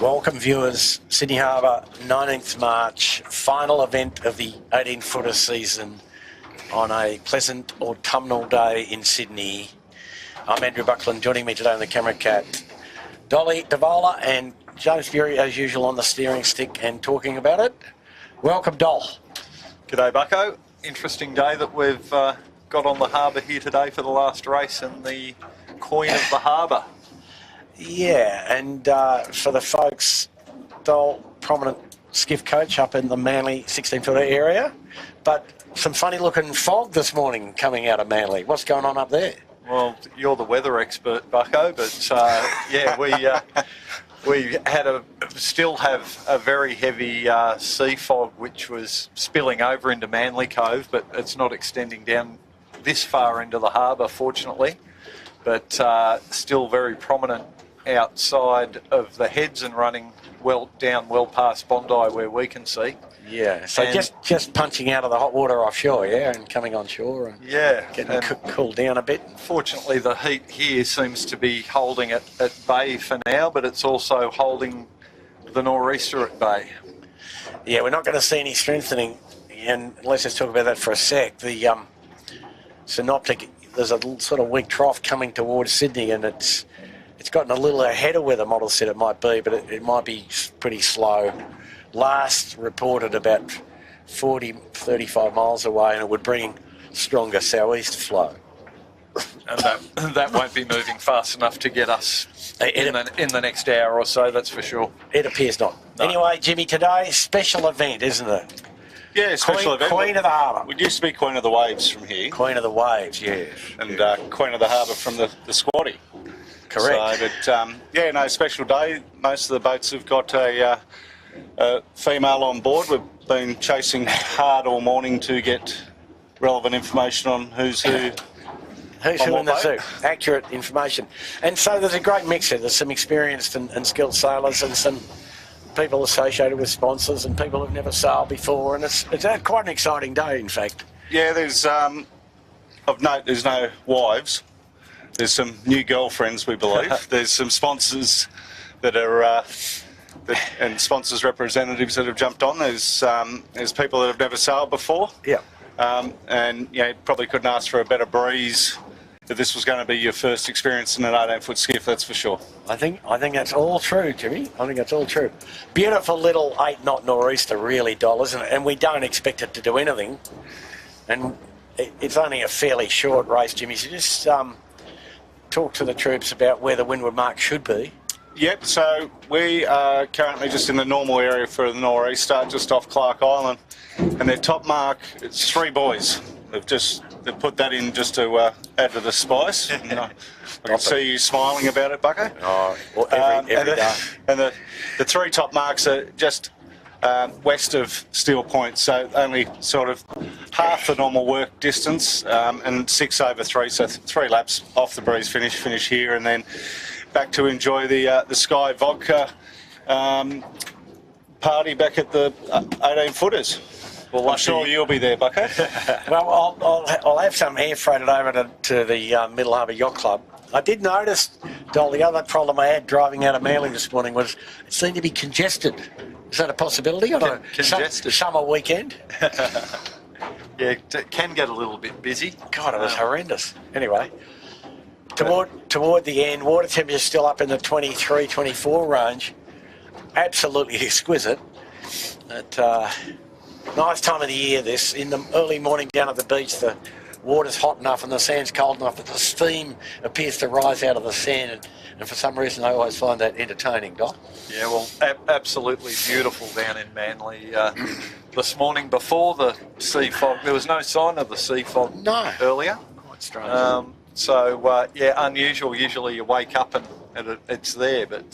Welcome viewers, Sydney Harbour, 19th March, final event of the 18-footer season on a pleasant autumnal day in Sydney. I'm Andrew Buckland, joining me today on the camera cat, Dolly Davola and James Fury as usual on the steering stick and talking about it. Welcome, Dol. G'day, Bucko. Interesting day that we've got on the harbour here today for the last race and the Queen of the Harbour. Yeah, and for the folks, Dol, prominent skiff coach up in the Manly 16-footer area, but some funny-looking fog this morning coming out of Manly. What's going on up there? Well, you're the weather expert, Bucko, but yeah, we still have a very heavy sea fog which was spilling over into Manly Cove, but it's not extending down this far into the harbour, fortunately, but still very prominent outside of the heads and running well past Bondi where we can see. Yeah, so just punching out of the hot water offshore, yeah, and coming on shore and getting cooled down a bit. Fortunately, the heat here seems to be holding it at bay for now, but it's also holding the nor'easter at bay. Yeah, we're not going to see any strengthening, and let's just talk about that for a sec. The synoptic, there's a sort of weak trough coming towards Sydney, and it's gotten a little ahead of where the model said it might be, but it might be pretty slow. Last reported about 35 miles away, and it would bring stronger southeast flow. And that won't be moving fast enough to get us in the next hour or so, that's for sure. It appears not. No. Anyway, Jimmy, today, special event, isn't it? Yeah, special event. Queen of the Harbour. We used to be Queen of the Waves from here. Queen of the Waves, yes. And Queen of the Harbour from the squatty. Correct. So, but special day. Most of the boats have got a female on board. We've been chasing hard all morning to get relevant information on who's who. Who's who in the zoo. Accurate information. And so there's a great mixture. There's some experienced and skilled sailors and some people associated with sponsors and people who've never sailed before. And it's quite an exciting day, in fact. Yeah, there's, of note, there's no wives. There's some new girlfriends, we believe. There's some sponsors that are, and sponsors representatives that have jumped on. There's people that have never sailed before. Yeah. And probably couldn't ask for a better breeze if this was going to be your first experience in an 18-foot skiff, that's for sure. I think that's all true, Jimmy. I think that's all true. Beautiful little 8-knot nor'easter, really, Dol, isn't it? And we don't expect it to do anything. And it's only a fairly short race, Jimmy. So just talk to the troops about where the windward mark should be. Yep, so we are currently just in the normal area for the nor'easter, just off Clark Island. And their top mark, it's 3 buoys. They've put that in just to add to the spice. I can see you smiling about it, Bucko. Oh, well, every day. And the 3 top marks are just west of Steel Point, so only sort of half the normal work distance, and 6 over 3, so 3 laps off the breeze finish here, and then back to enjoy the Sky Vodka party back at the 18-footers. Well, I'm sure you'll be there, Bucko. Well, I'll have some air freighted over to the Middle Harbour Yacht Club. I did notice, Dol, the other problem I had driving out of Manly this morning was it seemed to be congested. Is that a possibility on a summer weekend? Yeah, it can get a little bit busy. God, it was horrendous. Anyway, toward the end, water temperature still up in the 23, 24 range. Absolutely exquisite. Nice time of the year, this. In the early morning down at the beach, the water's hot enough and the sand's cold enough that the steam appears to rise out of the sand. And for some reason, I always find that entertaining, Doc. Yeah, well, absolutely beautiful down in Manly. This morning before the sea fog, there was no sign of the sea fog earlier. Quite strange. Unusual. Usually you wake up and it's there, but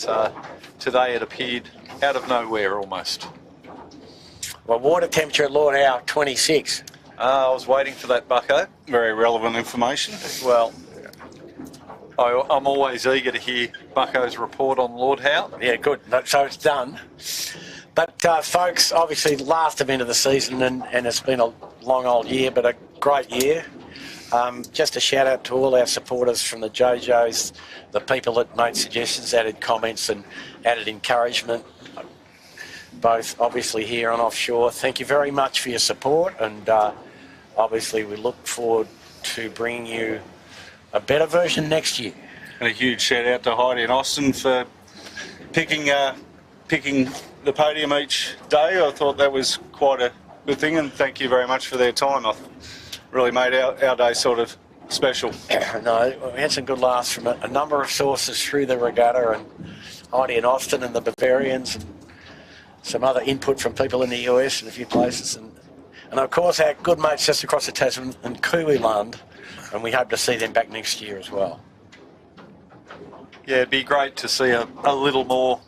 today it appeared out of nowhere almost. Well, water temperature at Lord Howe, 26. I was waiting for that, Bucko. Very relevant information. Well, I'm always eager to hear Bucko's report on Lord Howe. Yeah, good. So it's done. But, folks, obviously last event of the season, and it's been a long old year, but a great year. Just a shout out to all our supporters from the JoJos, the people that made suggestions, added comments and added encouragement, both obviously here and offshore. Thank you very much for your support, and obviously we look forward to bringing you a better version next year. And a huge shout out to Heidi and Austin for picking the podium each day. I thought that was quite a good thing, and thank you very much for their time. I really made our day sort of special. No, we had some good laughs from a number of sources through the regatta, and Heidi and Austin and the Bavarians, and some other input from people in the US and a few places, and of course our good mates just across the Tasman in Kuiland, and we hope to see them back next year as well. Yeah, it'd be great to see a little more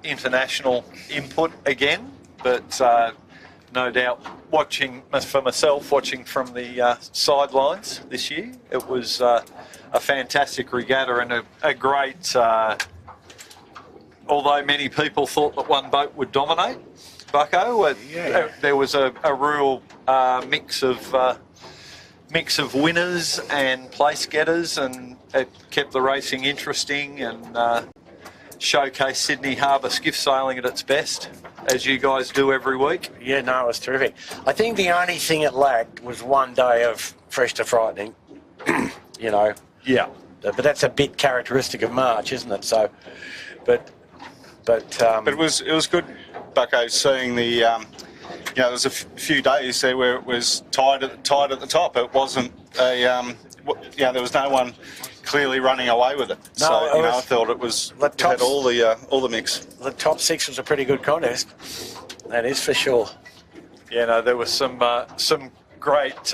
international input again, but no doubt watching from the sidelines this year, it was a fantastic regatta and a great, although many people thought that one boat would dominate, Bucko, there was a real mix of winners and place getters, and it kept the racing interesting and showcased Sydney Harbour skiff sailing at its best, as you guys do every week. Yeah, no, it was terrific. I think the only thing it lacked was one day of fresh to frightening, you know. Yeah. But that's a bit characteristic of March, isn't it? So, but it was good, Bucko, seeing the there was a few days there where it was tied at the top. It wasn't there was no one clearly running away with it. No, so I thought it was it had all the mix. The top six was a pretty good contest. That is for sure. Yeah, no, there was some great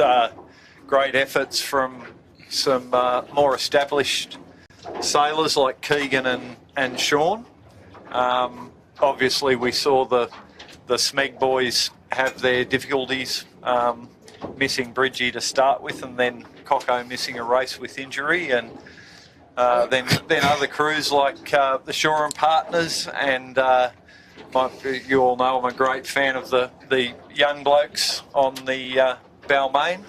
efforts from some more established sailors like Keegan and Sean. Obviously, we saw the Smeg boys have their difficulties, missing Bridgie to start with, and then Coco missing a race with injury, and then other crews like the Shore and Partners, and you all know I'm a great fan of the young blokes on the Balmain.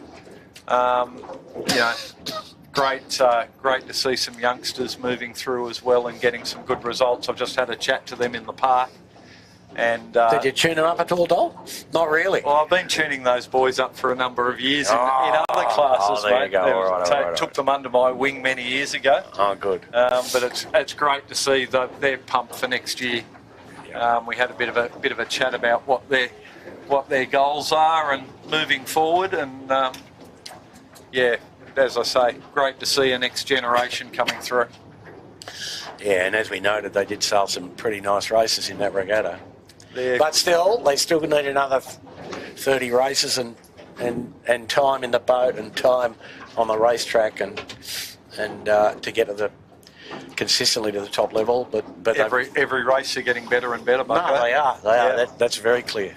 Great to see some youngsters moving through as well and getting some good results. I've just had a chat to them in the park. And did you tune them up at all, Dol? Not really. Well, I've been tuning those boys up for a number of years in other classes, there mate. You go. All right, took them under my wing many years ago. Oh, good. But it's great to see that they're pumped for next year. We had a bit of a chat about what their goals are and moving forward, and as I say, great to see a next generation coming through. Yeah, and as we noted, they did sail some pretty nice races in that regatta. But still, they still need another 30 races and time in the boat and time on the racetrack and to get to consistently to the top level. But every race they're getting better and better. No, they are. Yeah. That's very clear.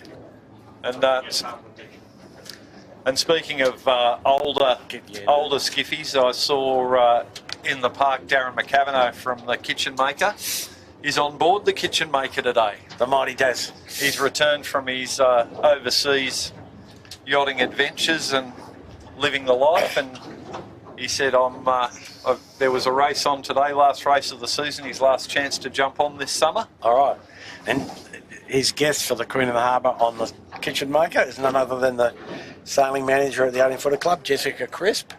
And speaking of older skiffies, I saw in the park Darren McCavanagh from the Kitchen Maker is on board the Kitchen Maker today. The mighty Daz. He's returned from his overseas yachting adventures and living the life, and he said, there was a race on today, last race of the season, his last chance to jump on this summer. All right. And his guest for the Queen of the Harbour on the Kitchen Maker is none other than the sailing manager at the 18 Footer Club, Jessica Crisp.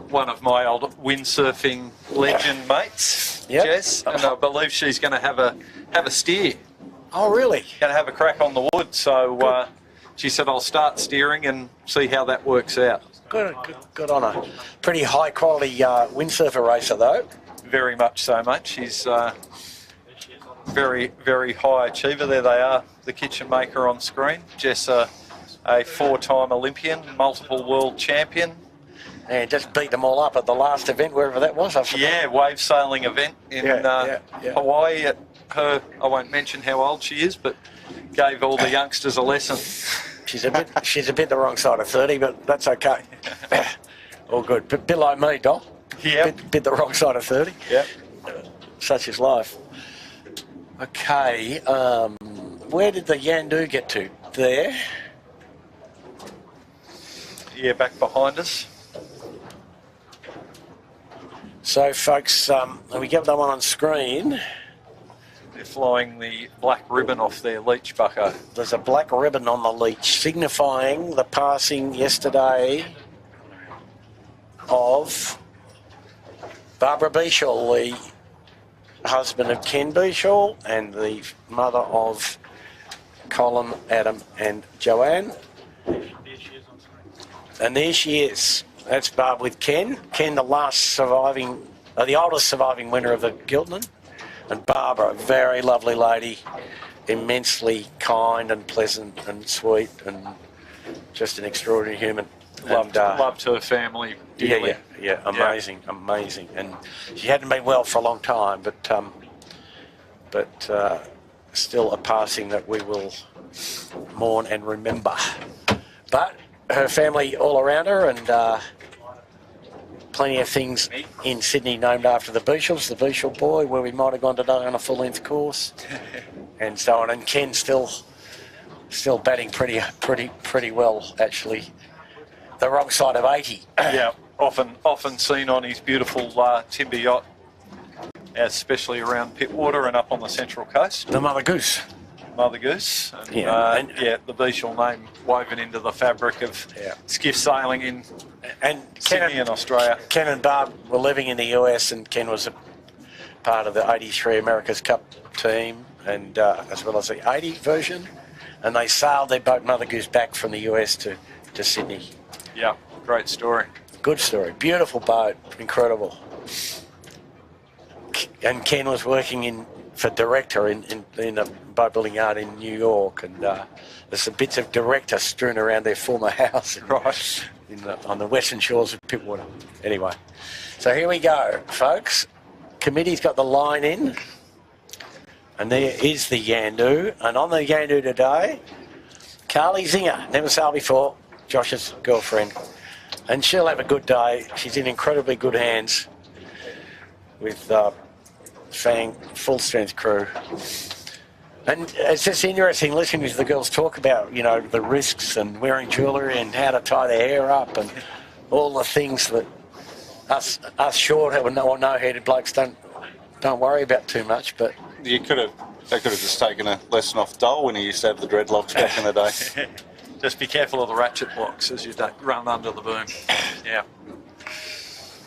One of my old windsurfing legend mates, Jess, and I believe she's going to have a steer. Oh, really? Going to have a crack on the wood. So she said, I'll start steering and see how that works out. Good on her. Pretty high quality windsurfer racer though. Very much so, mate. She's very, very high achiever. There they are, the Kitchen Maker on screen. Jess, a 4-time Olympian, multiple world champion. Yeah, just beat them all up at the last event, wherever that was. Wave sailing event in Hawaii. I won't mention how old she is, but gave all the youngsters a lesson. She's a bit the wrong side of 30, but that's okay. All good. Bit like me, Doc. Yeah. Bit the wrong side of 30. Yeah. Such is life. Okay. Where did the Yandu get to? There. Yeah, back behind us. So, folks, we get that one on screen. They're flying the black ribbon off their leech, Bucko. There's a black ribbon on the leech signifying the passing yesterday of Barbara Beashall, the husband of Ken Beashall and the mother of Colin, Adam and Joanne. And there she is. That's Barb with Ken. Ken, the oldest surviving winner of the Giltinan. And Barbara, a very lovely lady, immensely kind and pleasant and sweet and just an extraordinary human. Loved her family dearly. Yeah, amazing. And she hadn't been well for a long time, but still a passing that we will mourn and remember. But her family all around her, and plenty of things in Sydney named after the Beashalls, the Beashall boy, where we might have gone today on a full-length course, and so on. And Ken still batting pretty well, actually. The wrong side of 80. Yeah, often seen on his beautiful timber yacht, especially around Pittwater and up on the Central Coast. The Mother Goose. Mother Goose. And, the Beashall name woven into the fabric of skiff sailing in Sydney and Australia. Ken and Barb were living in the US, and Ken was a part of the 83 America's Cup team, and as well as the 80 version. And they sailed their boat Mother Goose back from the US to Sydney. Yeah, great story. Good story. Beautiful boat. Incredible. And Ken was working for Director in a boat building yard in New York, and there's some bits of Director strewn around their former house Right. on the western shores of Pittwater. Anyway, so here we go, folks. Committee's got the line in, and there is the Yandu. And on the Yandu today, Carly Zinger, never sailed before, Josh's girlfriend. And she'll have a good day. She's in incredibly good hands with Fang, full-strength crew. And it's just interesting listening to the girls talk about, the risks and wearing jewellery and how to tie their hair up and all the things that us short or no-headed blokes don't worry about too much. But They could have just taken a lesson off Dole when he used to have the dreadlocks back in the day. Just be careful of the ratchet blocks as you run under the boom. Yeah.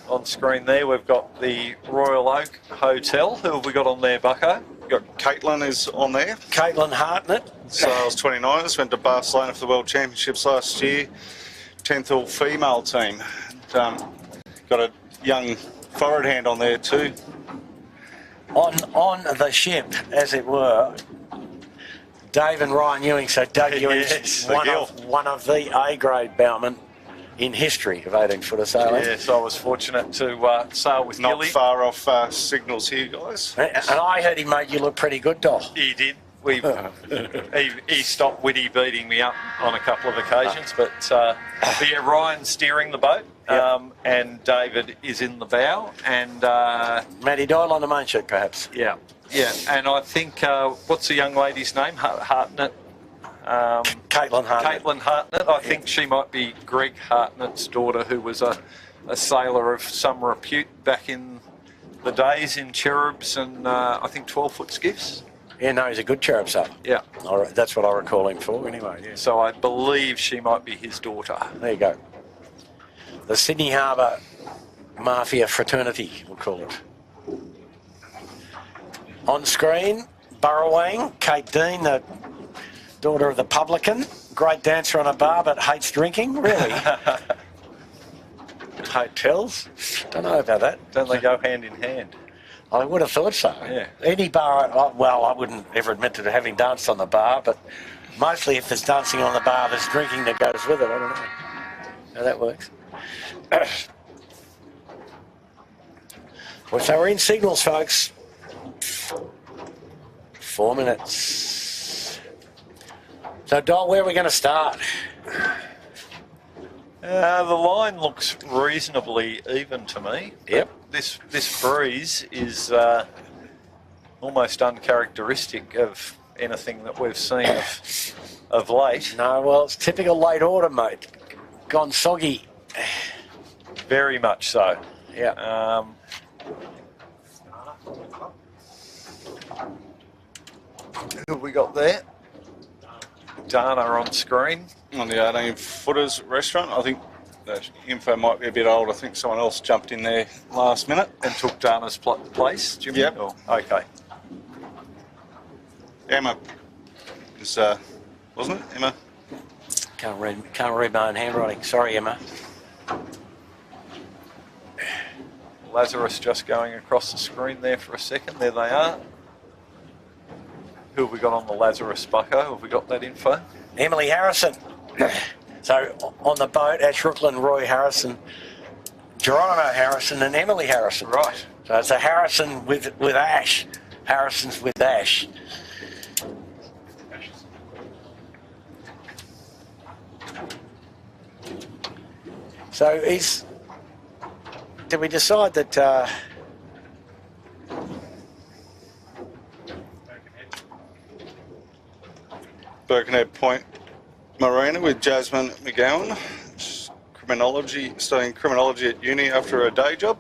On screen there, we've got the Royal Oak Hotel. Who have we got on there, Bucko? We've got Caitlin is on there. Caitlin Hartnett. Sales 29ers, went to Barcelona for the World Championships last year. 10th all-female team. And, got a young forward hand on there too. On the ship, as it were, Dave and Ryan Ewing. So Dave Ewing's one of the A-grade bowmen in history of 18-footer sailing. Yes, I was fortunate to sail with Not Gilly. far off signals here, guys. And I heard he made you look pretty good, Doll. He did. He stopped witty beating me up on a couple of occasions, but Ryan's steering the boat, and David is in the bow, and Matty Doyle on the main sheet, perhaps. Yeah, and I think what's the young lady's name? Hartnett. Caitlin Hartnett. Caitlin Hartnett. I think she might be Greg Hartnett's daughter, who was a sailor of some repute back in the days in cherubs and I think 12-foot skiffs. Yeah, no, he's a good cherub sailor. Yeah. All right, that's what I recall him for anyway. Yeah. So I believe she might be his daughter. There you go. The Sydney Harbour Mafia Fraternity, we'll call it. On screen, Burrowang, Kate Dean, the daughter of the publican. Great dancer on a bar, but hates drinking, really. Hotels? Don't know about that. Don't they go hand in hand? I would have thought so. Yeah. Any bar, well, I wouldn't ever admit to having danced on the bar, but mostly if there's dancing on the bar, there's drinking that goes with it. I don't know how that works. Well, so we're in signals, folks. 4 minutes. So, Dol, where are we going to start? The line looks reasonably even to me. Yep. This breeze is almost uncharacteristic of anything that we've seen of late. No, well, it's typical late autumn, mate. Gone soggy. Very much so. Yeah. Who have we got there? Dana on screen. On the 18-footers restaurant. I think the info might be a bit old. I think someone else jumped in there last minute. And took Dana's place, Jimmy? Yep. Or, okay. Emma is, wasn't it? Emma? Can't read my own handwriting. Sorry, Emma. Lazarus just going across the screen there for a second. There they are. Who have we got on the Lazarus bucko? Have we got that info? Emily Harrison. So on the boat, Ash Rooklyn, Roy Harrison, Geronimo Harrison and Emily Harrison. Right. So it's a Harrison with Ash. Harrison's with Ash. So did we decide that Birkenhead Point Marina with Jasmine McGowan, studying criminology at uni after a day job.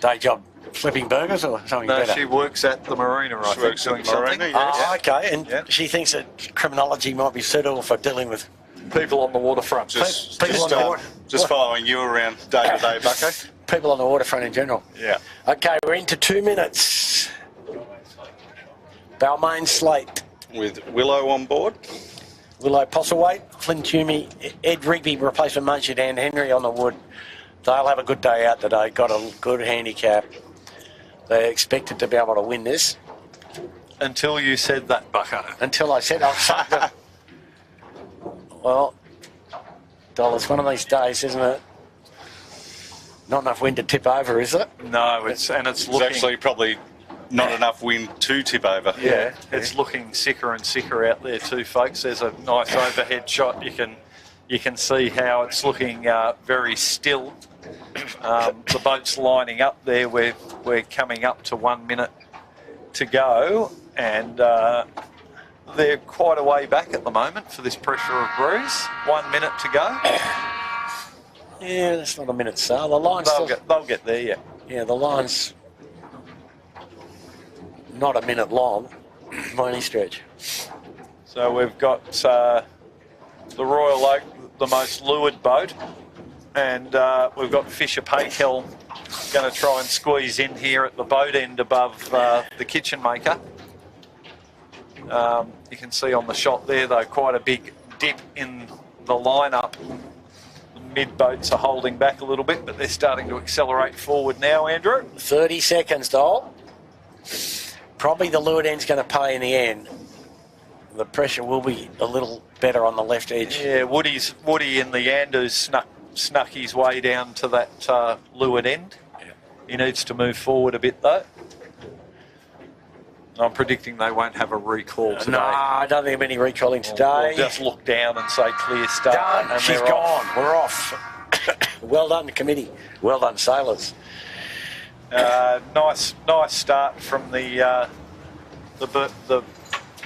day job flipping burgers or something No, better? she works at the marina, I think, works at doing the marina, something. yeah. Oh, okay. And Yeah. she thinks that criminology might be suitable for dealing with People on the waterfront. People on the water. Just following you around day to day, Bucko. people on the waterfront in general. Yeah. Okay, we're into 2 minutes. Balmain Slate, With Willow on board. Willow Postlethwaite, Flynn Toomey, Ed Rigby, replacement Munchie, Dan Henry on the wood. They'll have a good day out today. Got a good handicap. They're expected to be able to win this. Until you said that, bucko. Until I said I'll suck them. Well, it's one of these days, isn't it? Not enough wind to tip over, is it? No, it's looking... It's actually probably not enough wind to tip over. Yeah, it's looking sicker and sicker out there too, folks. There's a nice overhead shot. You can see how it's looking very still. The boat's lining up there. We're coming up to 1 minute to go, and they're quite a way back at the moment for this pressure of breeze. 1 minute to go. Yeah, that's not a minute sail. The line's They'll get there, yeah. yeah, the line's not a minute long by any stretch. So we've got the Royal Oak, the most lured boat, and we've got Fisher Paykel going to try and squeeze in here at the boat end above the kitchen maker. You can see on the shot there, though, quite a big dip in the lineup. The mid boats are holding back a little bit, but they're starting to accelerate forward now, Andrew. 30 seconds, Dole. Probably the leeward end's going to pay in the end. The pressure will be a little better on the left edge. Yeah, Woody in the Anders snuck his way down to that leeward end. Yeah. He needs to move forward a bit, though. I'm predicting they won't have a recall today. No, I don't think there'll be any recalling today. We'll just look down and say clear start. Done. And She's they're gone. off. We're off. Well done, committee. Well done, sailors. Nice start from the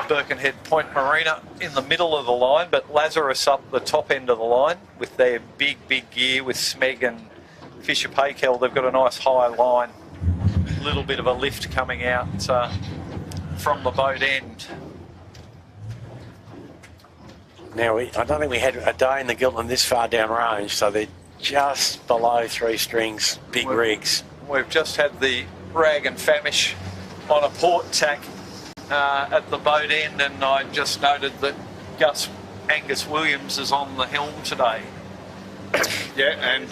Birkenhead Point Marina in the middle of the line, but Lazarus up the top end of the line with their big gear with Smeg and Fisher Paykel. They've got a nice high line, a little bit of a lift coming out from the boat end. Now, I don't think we had a day in the Giltland this far down range, so they're just below 3 strings, big rigs. We've just had the Rag and Famish on a port tack at the boat end, and I just noted that Angus Williams is on the helm today. Yeah, and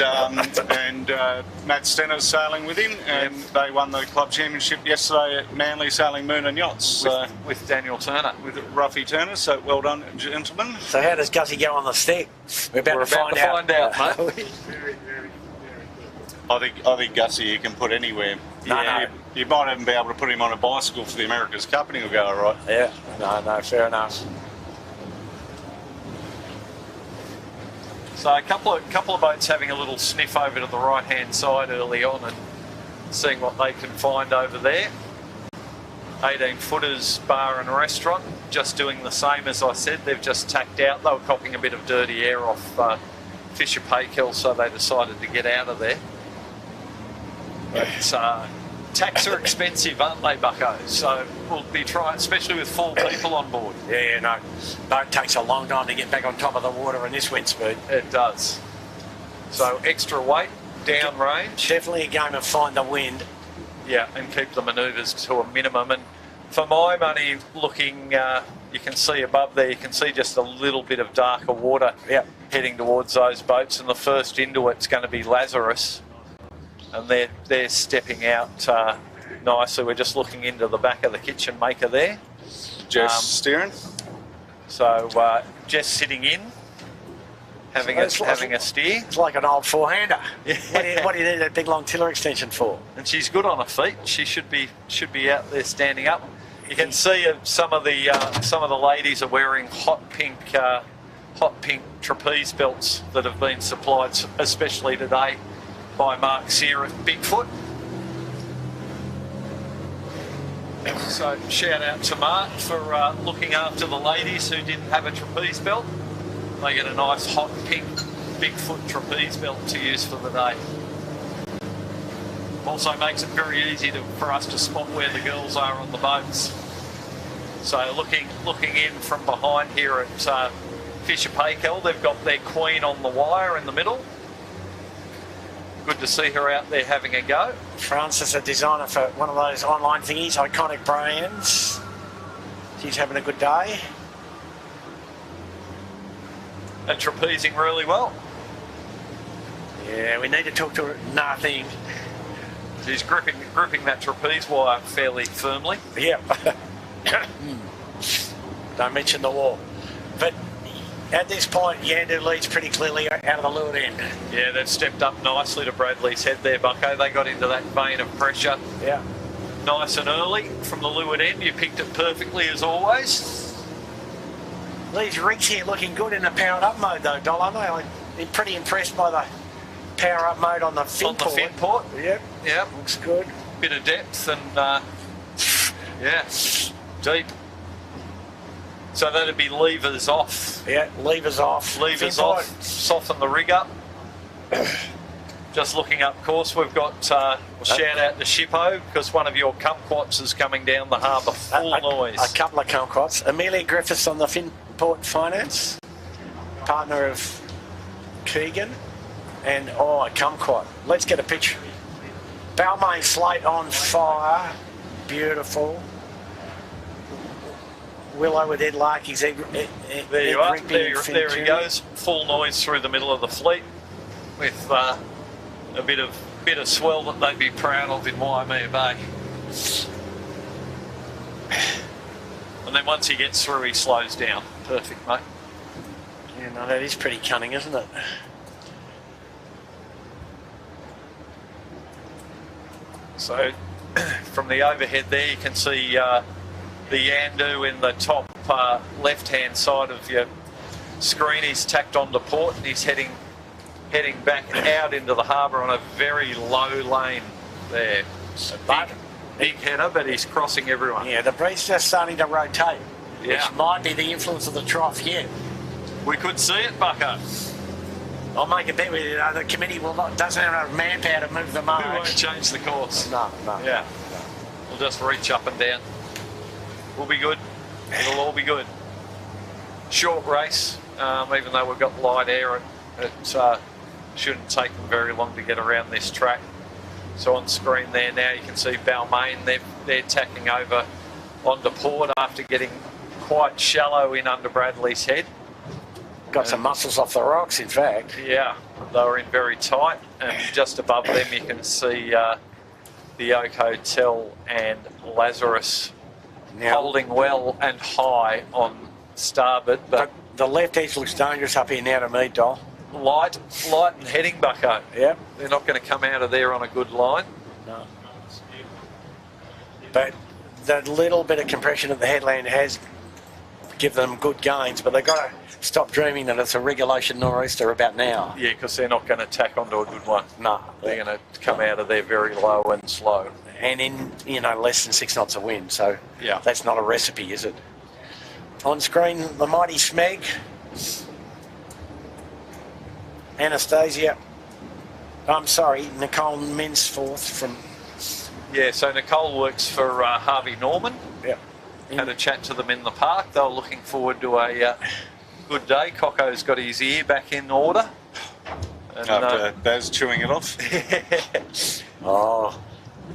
Matt Stenner's sailing with him, and they won the club championship yesterday at Manly Sailing Moon and Yachts With Daniel Turner. with Ruffy Turner. So well done, gentlemen. So how does Gussie go on the stick? We're about to find out. Mate. I think Gussie you can put anywhere. No. You might even be able to put him on a bicycle for the America's Cup and he'll go all right. Yeah, no, fair enough. So a couple of boats having a little sniff over to the right-hand side early on and seeing what they can find over there. 18-footers bar and restaurant, just doing the same as I said. They've just tacked out. They were copping a bit of dirty air off Fisher Paykel, so they decided to get out of there. But Tax are expensive, aren't they, Bucko? So we'll be trying, especially with 4 people on board. Yeah, no. Boat takes a long time to get back on top of the water in this wind speed. It does. So extra weight, downrange. Definitely a game of find the wind. Yeah, and keep the manoeuvres to a minimum. And for my money, looking, you can see above there, you can see just a little bit of darker water heading towards those boats. And the first into it's going to be Lazarus. And they're stepping out nicely. We're just looking into the back of the kitchen maker there. Jess steering. So Jess sitting in, having a steer. It's like an old four-hander. Yeah. What do you need that big long tiller extension for? And she's good on her feet. She should be out there standing up. You can see some of the ladies are wearing hot pink trapeze belts that have been supplied, especially today, by Mark Sear at Bigfoot. So shout out to Mark for looking after the ladies who didn't have a trapeze belt. They get a nice hot pink Bigfoot trapeze belt to use for the day. Also makes it very easy for us to spot where the girls are on the boats. So looking in from behind here at Fisher Paykel, they've got their queen on the wire in the middle. Good to see her out there having a go. Frances, a designer for one of those online thingies, iconic brands. She's having a good day. And trapezing really well. Yeah, we need to talk to her. Nothing. She's gripping that trapeze wire fairly firmly. Yeah. Don't mention the wall. But at this point, Yandu leads pretty clearly out of the leeward end. Yeah, they've stepped up nicely to Bradley's head there, Bucko. They got into that vein of pressure. Yeah. Nice and early from the leeward end. You picked it perfectly as always. These rigs here looking good in the powered up mode though, Dol, aren't they? I'm pretty impressed by the power up mode on the fin On the port. fin port. Yep. Yep. Looks good. Bit of depth and yeah, deep. So that'd be levers off. Yeah, levers off. Levers Fin off. port. Soften the rig up. Just looking up course, we've got shout out to Shippo because one of your kumquats is coming down the harbour full noise. A couple of kumquats. Amelia Griffiths on the Finport Finance, partner of Keegan, and a kumquat. Let's get a picture. Balmain slate on fire, beautiful. Willow with Ed Larkey's there you are. There he goes. Full noise through the middle of the fleet with a bit of swell that they'd be proud of in Waimea Bay. And then once he gets through, he slows down. Perfect, mate. Yeah, no, that is pretty cunning, isn't it? So from the overhead there, you can see the Yandu in the top left-hand side of your screen. He's tacked onto port and he's heading back out into the harbour on a very low lane there. Big header, but he's crossing everyone. Yeah, the breeze just starting to rotate, Yeah. which might be the influence of the trough yet. We could see it, Bucko. I'll make a bet with you, the committee doesn't have enough manpower to move the We won't mark. change the course. No. Yeah. We'll just reach up and down. We'll be good. It'll all be good. Short race, even though we've got light air, it shouldn't take them very long to get around this track. So on screen there now you can see Balmain, they're tacking over onto port after getting quite shallow in under Bradley's head. Got some muscles off the rocks, in fact. Yeah, they were in very tight, and just above them you can see the Oak Hotel and Lazarus Now, holding well and high on starboard, but the left edge looks dangerous up here now to me, Dol. light and heading, Bucko. Yep. They're not going to come out of there on a good line. No. But the little bit of compression at the headland has given them good gains, but they've got to stop dreaming that it's a regulation nor'easter about now. Yeah, because they're not going to tack onto a good one. No. They're going to come out of there very low and slow. And in, less than 6 knots of wind, so Yeah. that's not a recipe, is it? On screen, the mighty Smeg. Nicole Mensforth from Yeah, so Nicole works for Harvey Norman. Yeah. Had a chat to them in the park. They were looking forward to a good day. Coco's got his ear back in order. And, After Baz chewing it off. Oh.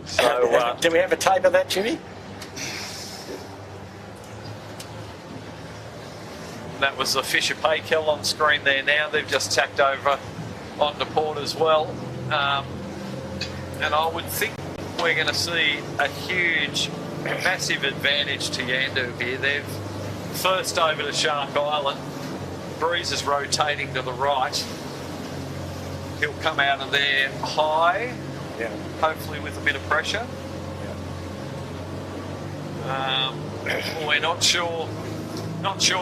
so Do we have a tape of that, Jimmy? that was the Fisher Paykel on screen there now. They've just tacked over onto port as well. And I would think we're going to see a huge, massive advantage to Yandu here. They've first over to Shark Island. Breeze is rotating to the right. He'll come out of there high, hopefully with a bit of pressure. We're not sure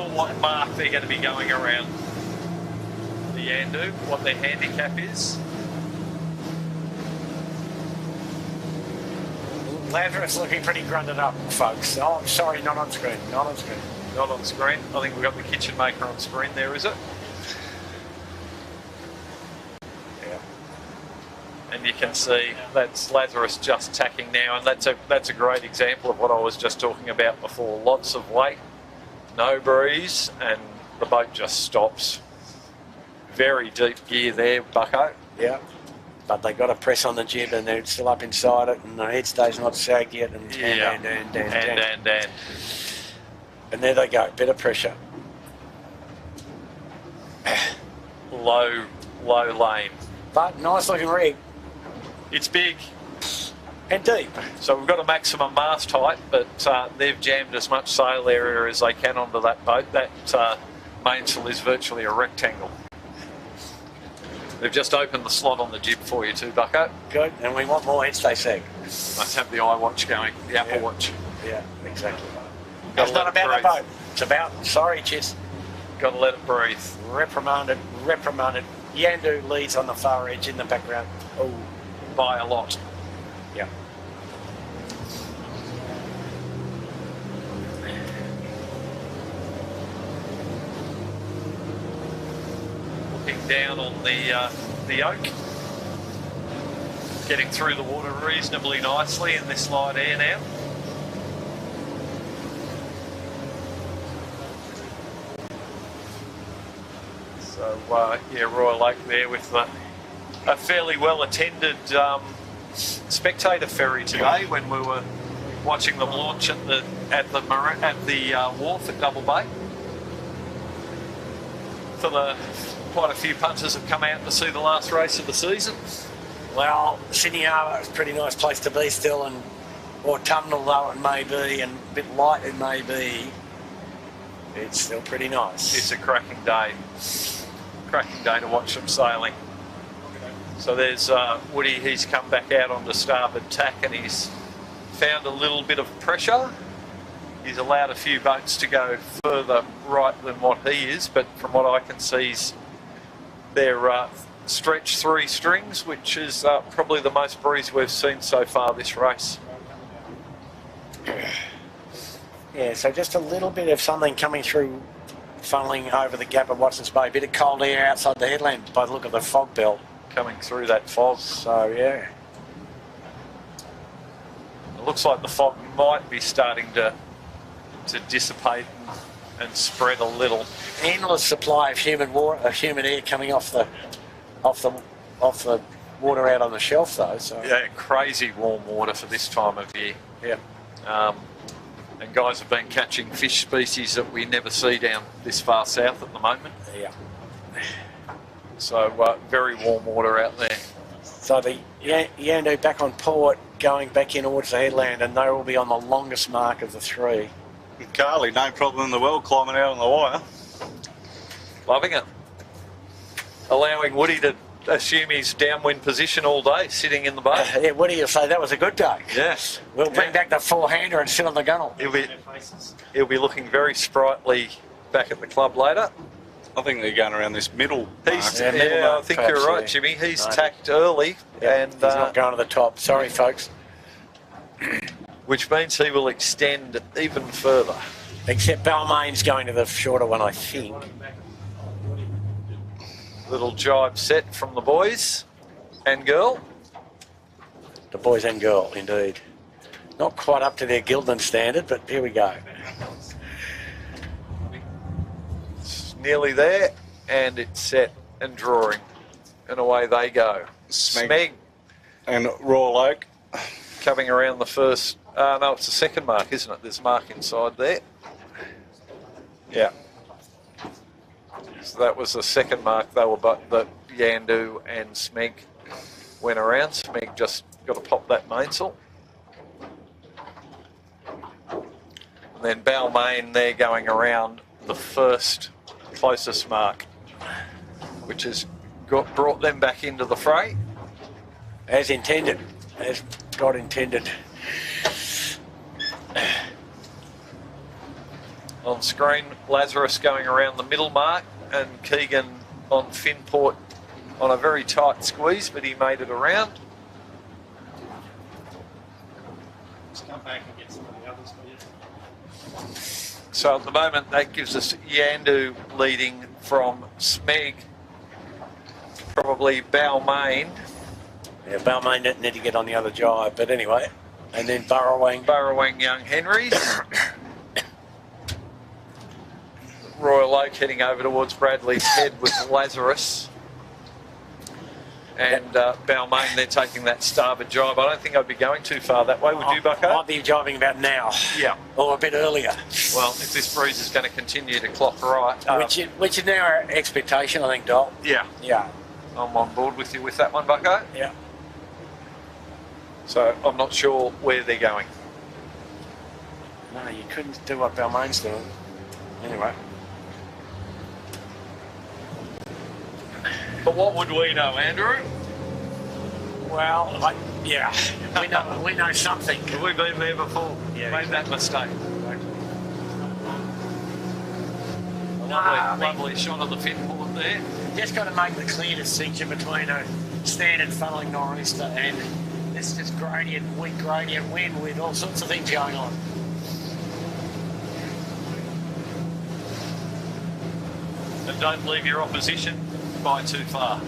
what mark they're going to be going around the Yandu, what their handicap is. Lazarus looking pretty grunted up, folks. Oh, I'm sorry, not on screen. Not on screen. Not on screen. I think we've got the kitchen maker on screen there, is it? Yeah. And you can see that's Lazarus just tacking now, and that's a great example of what I was just talking about before. Lots of weight, no breeze, and the boat just stops. Very deep gear there, Bucko. Yeah. But they got to press on the jib, and they're still up inside it, and the headstay's not sagged yet, and there they go, bit of pressure. Low lane. But nice looking rig. It's big. And deep. So we've got a maximum mast height, but they've jammed as much sail area as they can onto that boat. That mainsail is virtually a rectangle. They've just opened the slot on the jib for you too, Bucko. Good, and we want more headstay sag. Let's have the iWatch going, the Apple Watch. Yeah, exactly. Gotta It's not let it about the breathe. boat. It's about, sorry, Chis. Got to let it breathe. Reprimanded. Yandu leads on the far edge in the background. Oh, by a lot. Yeah. Looking down on the oak. Getting through the water reasonably nicely in this light air now. So, Royal Oak there with a fairly well-attended spectator ferry today when we were watching them launch at the wharf at Double Bay. Quite a few punters have come out to see the last race of the season. Well, Sydney Harbour is a pretty nice place to be still, and autumnal though it may be, and a bit light it may be, it's still pretty nice. It's a cracking day. Cracking day to watch them sailing. So there's Woody, he's come back out onto starboard tack and he's found a little bit of pressure. He's allowed a few boats to go further right than what he is, but from what I can see, they're stretch 3 strings, which is probably the most breeze we've seen so far this race. Yeah, so just a little bit of something coming through, funneling over the gap of Watson's Bay. A bit of cold air outside the headland by the look of the fog belt. Coming through that fog. So, yeah. It looks like the fog might be starting to dissipate and spread a little. Endless supply of humid air coming off the water out on the shelf, though. So yeah, crazy warm water for this time of year. Yeah. And guys have been catching fish species that we never see down this far south at the moment. Yeah. So very warm water out there. So the Yandu back on port, going back in towards the headland, and they will be on the longest mark of the 3. Carly, no problem in the world climbing out on the wire. Loving it. Allowing Woody to assume his downwind position all day, sitting in the boat. Yeah, what do you say? That was a good day. Yes. We'll bring back the 4-hander and sit on the gunnel. He'll be looking very sprightly back at the club later. I think they're going around this middle mark. middle mark, I think perhaps, you're right, yeah. Jimmy. He's No. tacked early, and He's not going to the top. Sorry, folks. which means he will extend even further. Except Balmain's going to the shorter one, I think. Little jibe set from the boys and girl. The boys and girl, indeed. Not quite up to their Gildan standard, but here we go. It's nearly there, and it's set and drawing. And away they go. Smeg and Royal Oak. coming around the first... no, it's the second mark, isn't it? There's a mark inside there. Yeah. So that was the second mark. They were but the Yandu and Smeg went around. Smeg just got to pop that mainsail. And then Balmain, they're going around the first closest mark, which has brought them back into the fray. As intended. As God intended. On screen, Lazarus going around the middle mark and Keegan on Finport on a very tight squeeze, but he made it around. Let's come back and get some of the others, please. So at the moment, that gives us Yandu leading from Smeg, probably Balmain. Yeah, Balmain didn't need to get on the other jibe, but anyway. And then Burrawang Young Henrys. Royal Oak heading over towards Bradley's Head with Lazarus. And Balmain, they're taking that starboard jibe. I don't think I'd be going too far that way, would you, Bucko? I'd be jibing about now. Yeah. Or a bit earlier. Well, if this breeze is going to continue to clock right. Which is now our expectation, I think, Dol. Yeah. Yeah. I'm on board with you with that one, Bucko. Yeah. So I'm not sure where they're going. No, you couldn't do what Balmain's doing. Anyway. But what would we know, Andrew? Well, we know something. Have we been there before? Yeah, Made that mistake. No, Lovely shot of the Finport there. Just got to make the clear distinction between a standard funneling nor'easter and this just weak gradient wind with all sorts of things going on. And don't leave your opposition by too far.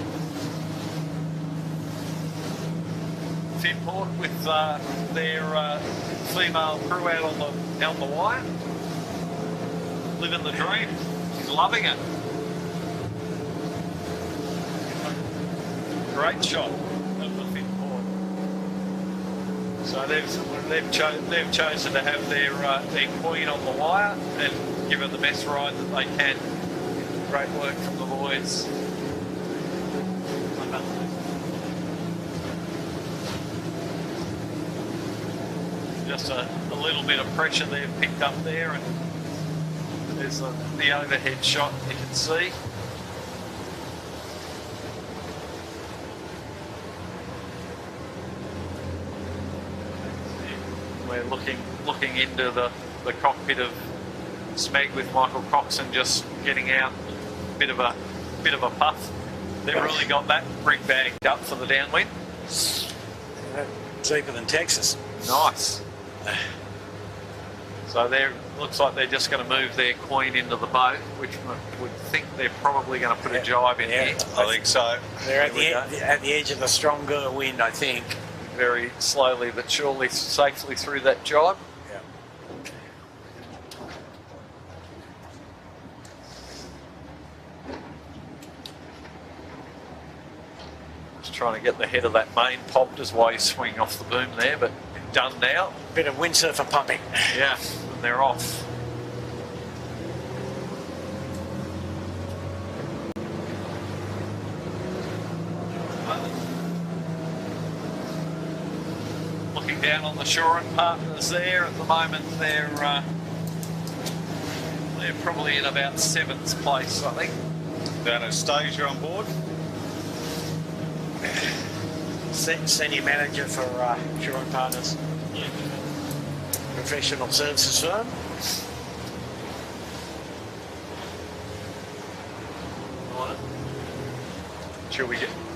Finport with their female crew out on the wire. Living the dream. She's loving it. Great shot of the Finport. So they've chosen to have their queen on the wire and give her the best ride that they can. Great work from the boys. Just a little bit of pressure they've picked up there, and there's the overhead shot you can see. We're looking into the cockpit of Smeg with Michael Coxon just getting out a bit of a puff. They've really got that rig bagged up for the downwind. Deeper than Texas. Nice. So looks like they're just going to move their queen into the boat, which would think they're probably going to put a jibe in here. I think so. They're at the edge of the stronger wind, I think. Very slowly but surely, safely through that jibe. Yeah. Just trying to get the head of that main popped as while he's swinging off the boom there, but done now. Bit of windsurfer pumping. Yeah, and they're off. Looking down on the shore and partners there at the moment, they're probably in about 7th place, I think. Anastasia on board. Senior manager for Shore and Partners. Yeah. Professional services firm.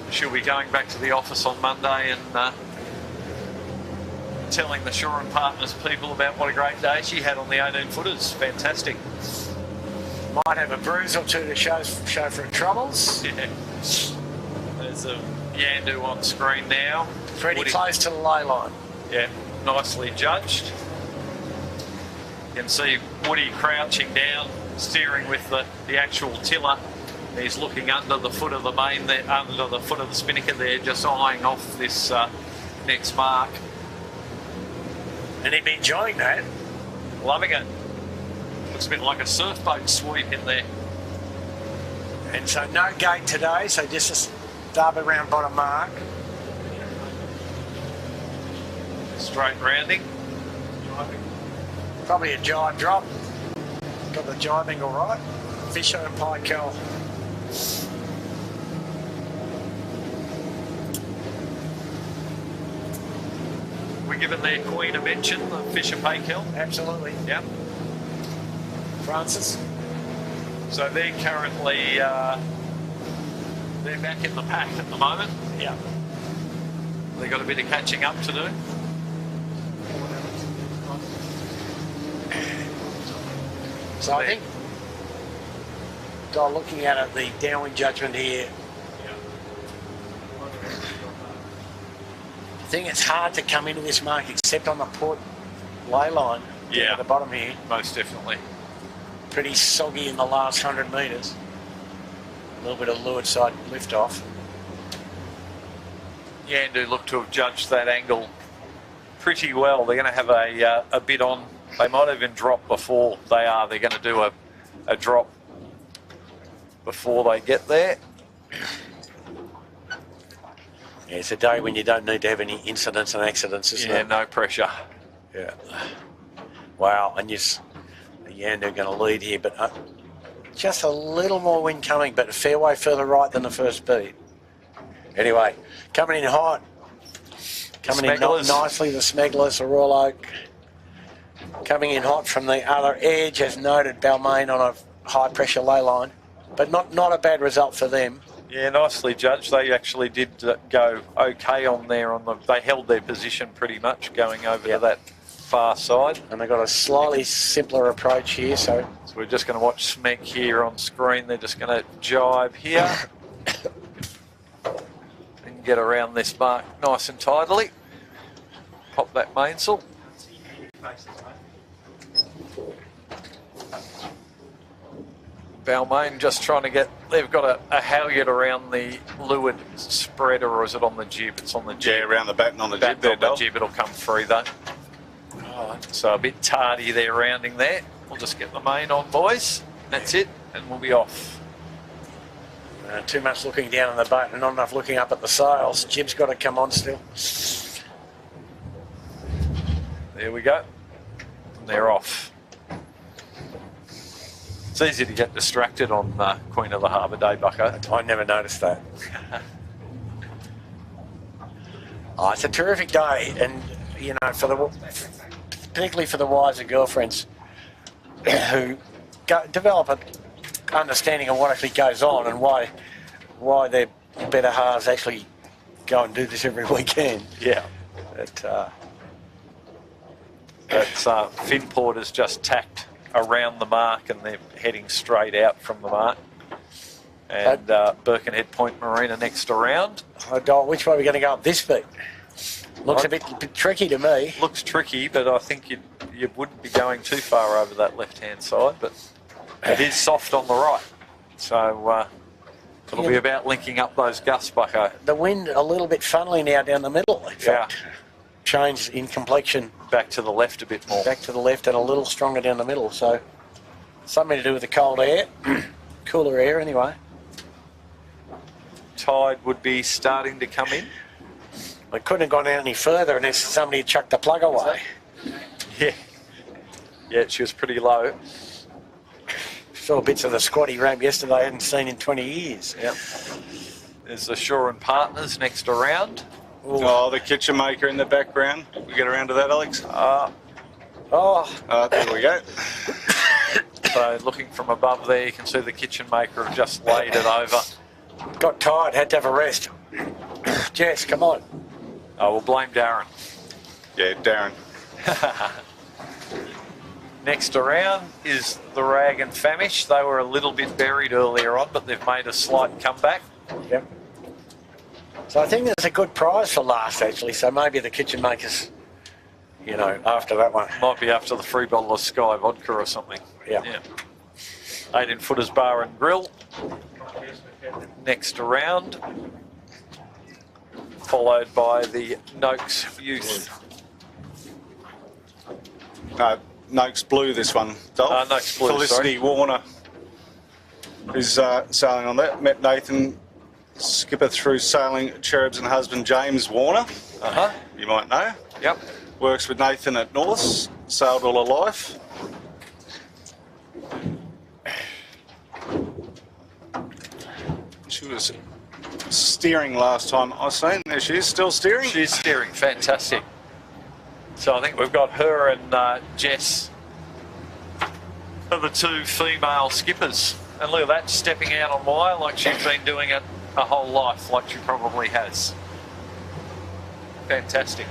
She'll be going back to the office on Monday and telling the Shore and Partners people about what a great day she had on the 18-footers. Fantastic. Might have a bruise or two to show for her troubles. Yeah. There's Yandu on screen now. Pretty Woody, close to the ley line. yeah, nicely judged. You can see Woody crouching down, steering with the actual tiller. He's looking under the foot of the main there, under the foot of the spinnaker there, just eyeing off this next mark. And he'd be enjoying that. Loving it. Looks a bit like a surf boat sweep in there. And so no gate today, so just a starboard round bottom mark. Straight rounding. Probably a jibe drop. Got the jibing all right. Fisher and pike-kel. We're giving their queen a mention, the Fisher pike-kel. Absolutely. Yep. Francis. So they're currently they're back in the pack at the moment. Yeah. They've got a bit of catching up to do. So I think, looking at it, the downwind judgment here, I think it's hard to come into this mark except on the port ley line down at the bottom here. Most definitely. Pretty soggy in the last 100 metres. A little bit of leeward side lift off. Yandu look to have judged that angle pretty well. They're going to have a bit on. They might even drop before they are. They're going to do a drop before they get there. Yeah, it's a day when you don't need to have any incidents and accidents, isn't it? Yeah, no pressure. Yeah. Wow, and Yandu going to lead here, but just a little more wind coming, but a fair way further right than the first beat. Anyway, coming in hot. Coming in nicely, the Smegglers, the Royal Oak. Coming in hot from the other edge, as noted, Balmain on a high pressure ley line, but not a bad result for them. Yeah, nicely judged. They actually did go okay on there. They held their position pretty much going over to that far side. And they've got a slightly simpler approach here, so we're just going to watch Smeg here on screen. They're just going to jibe here and get around this mark nice and tidily. Pop that mainsail. Balmain just trying to get, they've got a halyard around the leeward spreader, or is it on the jib? It's on the jib. Yeah, around the batten on the Batten jib there, on the Dol. jib, it'll come free though. So a bit tardy there rounding there. We'll just get the main on, boys. That's it, and we'll be off. too much looking down on the boat and not enough looking up at the sails. Jib's got to come on still. There we go. And they're off. It's easy to get distracted on Queen of the Harbour Day, Bucko. I never noticed that. Oh, it's a terrific day, and you know, particularly for the wives and girlfriends who develop an understanding of what actually goes on and why their better halves actually go and do this every weekend. Yeah. Finport has just tacked around the mark and they're heading straight out from the mark. And Birkenhead Point Marina next around. Which way are we going to go up this beat? Looks a bit tricky to me. Looks tricky, but I think you wouldn't be going too far over that left-hand side, but it is soft on the right. So it'll be about linking up those gusts, Bucko. The wind a little bit funnily now down the middle. In fact, change in complexion. Back to the left a bit more. Back to the left and a little stronger down the middle. So something to do with the cold air. Cooler air anyway. Tide would be starting to come in. I couldn't have gone out any further unless somebody chucked the plug away. Yeah, she was pretty low. Saw bits of the squatty ramp yesterday I hadn't seen in 20 years. Yep. There's the Shore and Partners next around. Oh, the kitchen maker in the background. We get around to that, Alex? There we go. So looking from above there, you can see the kitchen maker have just laid it over. Got tired, had to have a rest. Jess, come on. Oh, we'll blame Darren. Yeah, Darren. Next around is the Rag and Famish. They were a little bit buried earlier on, but they've made a slight comeback. Yep. So I think there's a good prize for last, actually. So maybe the kitchen makers, you know, after that one. Might be after the free bottle of Sky vodka or something. Yeah. 18-footers bar and grill. Next round, followed by the Noakes Youth. No, Noakes Blue, this one. Noakes Blue, Felicity Warner is sailing on that. Met Nathan, skipper through Sailing Cherubs and husband James Warner. You might know. Yep. Works with Nathan at North. Sailed all her life. She was steering last time I seen. There she is, still steering. She's steering, fantastic. So I think we've got her and Jess are the two female skippers. And look at that, stepping out on wire like she's been doing it a whole life, like she probably has. Fantastic.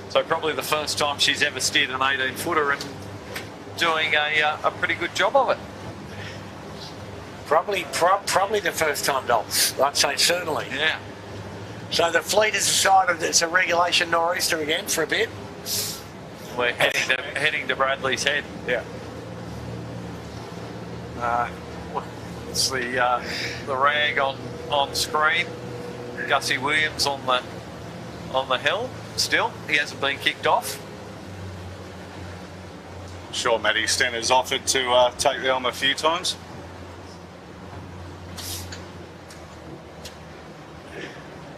So probably the first time she's ever steered an 18-footer and doing a pretty good job of it. Probably the first time, Dolls. I'd say certainly. Yeah. So the fleet has decided it's a regulation nor'easter again for a bit. We're heading to Bradley's Head. Yeah. It's the rag on screen. Gussie Williams on the helm. Still, he hasn't been kicked off. Sure, Matty Stenner's offered to take the helm a few times.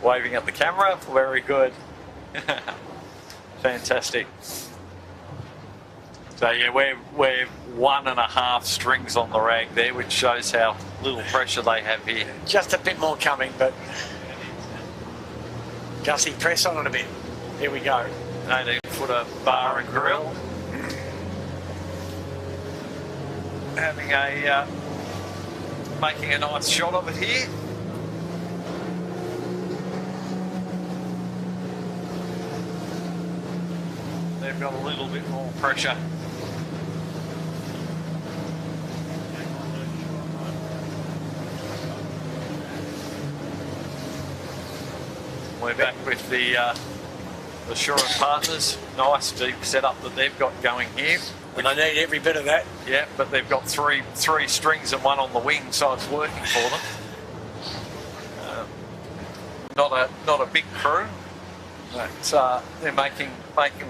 Waving at the camera, very good. Fantastic. So yeah, we're 1.5 strings on the rag there, which shows how little pressure they have here. Just a bit more coming, but Gussie, press on it a bit. Here we go. 18-footer bar and grill. Having making a nice shot of it here. They've got a little bit more pressure. We're back with the Shore Partners. Nice deep setup that they've got going here. And I need every bit of that. Yeah, but they've got three strings and one on the wing, so it's working for them. Not a big crew, but they're making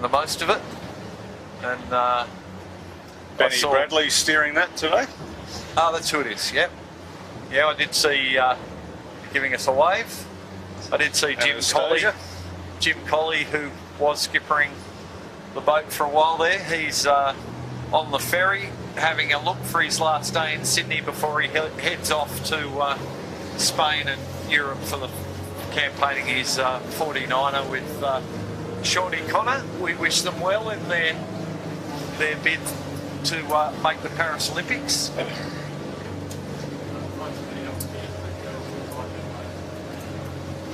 the most of it. And Benny Bradley steering that today. Oh, that's who it is. Yep. Yeah, I did see giving us a wave. I did see Jim Colley, who was skippering the boat for a while there. He's on the ferry having a look for his last day in Sydney before he heads off to Spain and Europe for the campaigning his 49er with Shawnee Connor. We wish them well in their bid to make the Paris Olympics.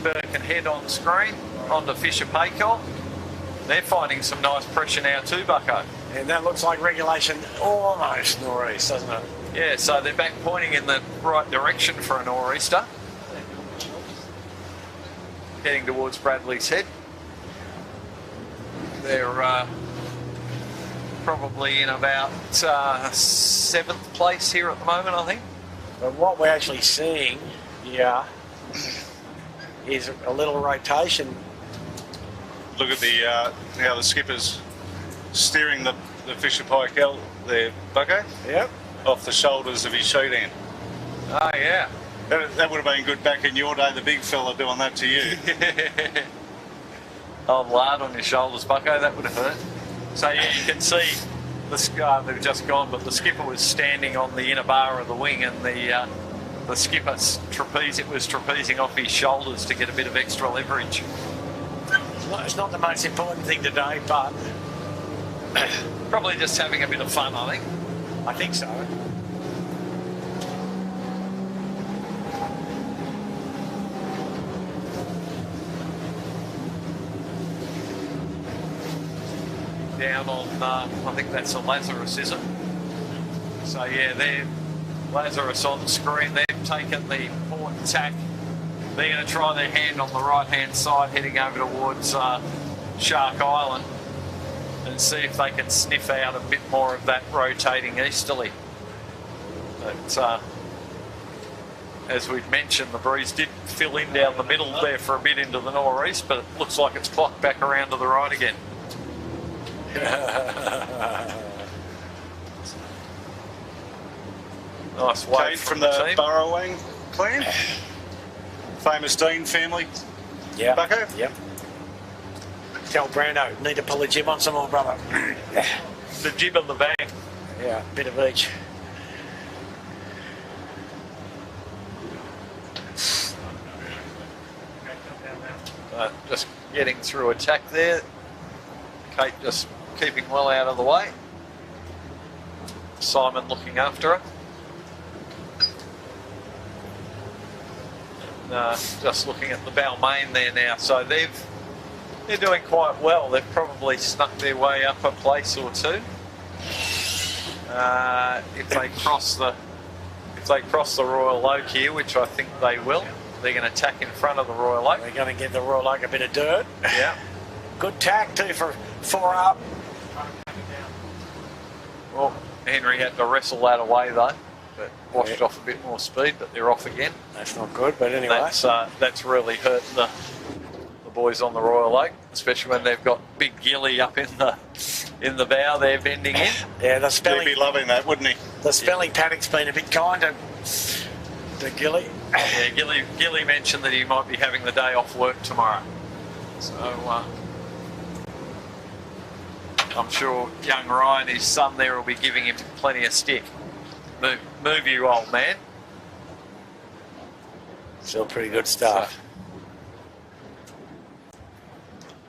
Birkenhead on the screen, onto Fisher Paykel. They're finding some nice pressure now too, Bucko. And that looks like regulation almost nor'east, doesn't it? Yeah, so they're back pointing in the right direction for a nor'easter. Heading towards Bradley's Head. They're probably in about 7th place here at the moment, I think. But what we're actually seeing here is a little rotation. Look at how the skipper's steering the Fisher Paykel there, Bucko. Yep. Off the shoulders of his sheet end. Oh, yeah. That would have been good back in your day, the big fella doing that to you. Oh, lard on your shoulders, Bucko, that would have hurt. So, yeah, you can see they've just gone, but the skipper was standing on the inner bar of the wing, and the skipper's was trapezing off his shoulders to get a bit of extra leverage. It's not the most important thing today, but probably just having a bit of fun, I think. I think so. Down on, I think that's a Lazarus, is it? So yeah, they're Lazarus on the screen. They've taken the port tack. They're going to try their hand on the right-hand side, heading over towards Shark Island, and see if they can sniff out a bit more of that rotating easterly. But as we've mentioned, the breeze did fill in down the middle there for a bit into the northeast, but it looks like it's clocked back around to the right again. Nice wave Kate from the team. Burrowang clan. Famous Dean family. Yeah. Bucko? Yep. Tell Brando, need to pull the jib on some more, brother. The jib and the bang. Yeah, bit of each. Just getting through attack there. Kate just keeping well out of the way. Simon looking after her. And, just looking at the Balmain there now. So they're doing quite well. They've probably snuck their way up a place or two. If they cross the Royal Oak here, which I think they will, they're going to tack in front of the Royal Oak. They're going to give the Royal Oak a bit of dirt. Yeah. Good tack too for 4 up. Well, Henry had to wrestle that away though, but washed off a bit more speed, but they're off again. That's not good, but anyway. That's really hurting the boys on the Royal Oak, especially when they've got Big Gilly up in the bow there bending in. Yeah, the He'd spelling, be loving that, wouldn't he? the spelling paddock's been a bit kind to Gilly. Yeah, Gilly mentioned that he might be having the day off work tomorrow. So I'm sure young Ryan, his son there, will be giving him plenty of stick. Move you, old man. Still pretty good stuff.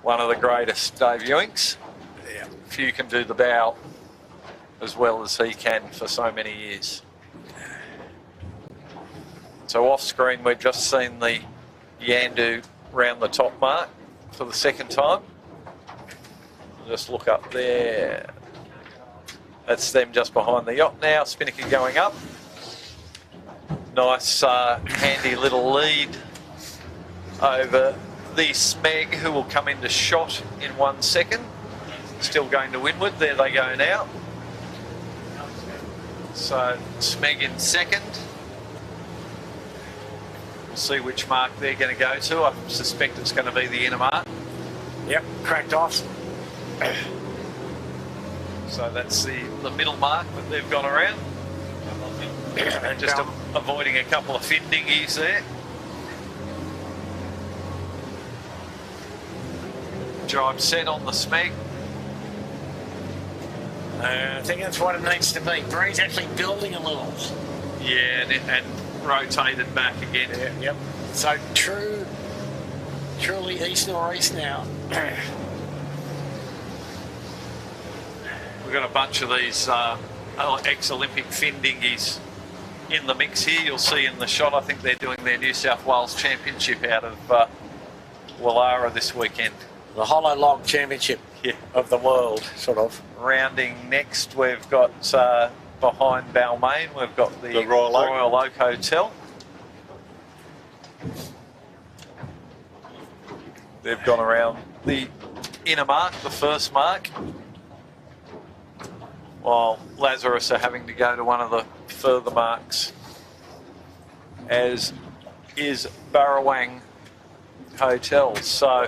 One of the greatest debutanks. Yeah. Few can do the bow as well as he can for so many years. So off screen, we've just seen the Yandu round the top mark for the second time. Just look up there. That's them just behind the yacht now. Spinnaker going up. Nice handy little lead over the Smeg, who will come into shot in 1 second. Still going to windward. There they go now. So Smeg in second. We'll see which mark they're going to go to. I suspect it's going to be the inner mark. Yep, cracked off. So that's the middle mark that they've gone around. And just avoiding a couple of fin dinghies there. Jibe set on the Smeg. I think that's what it needs to be. Breeze actually building a little. Yeah, and rotated back again. Yeah, yep. So truly east northeast now. We've got a bunch of these ex-Olympic fin dinghies in the mix here. You'll see in the shot, I think they're doing their New South Wales Championship out of Wallara this weekend. The Hollow Log Championship of the world, sort of. Rounding next, we've got behind Balmain, we've got the Royal Oak Hotel. They've gone around the inner mark, the first mark, while Lazarus are having to go to one of the further marks, as is Burrowang Hotel. So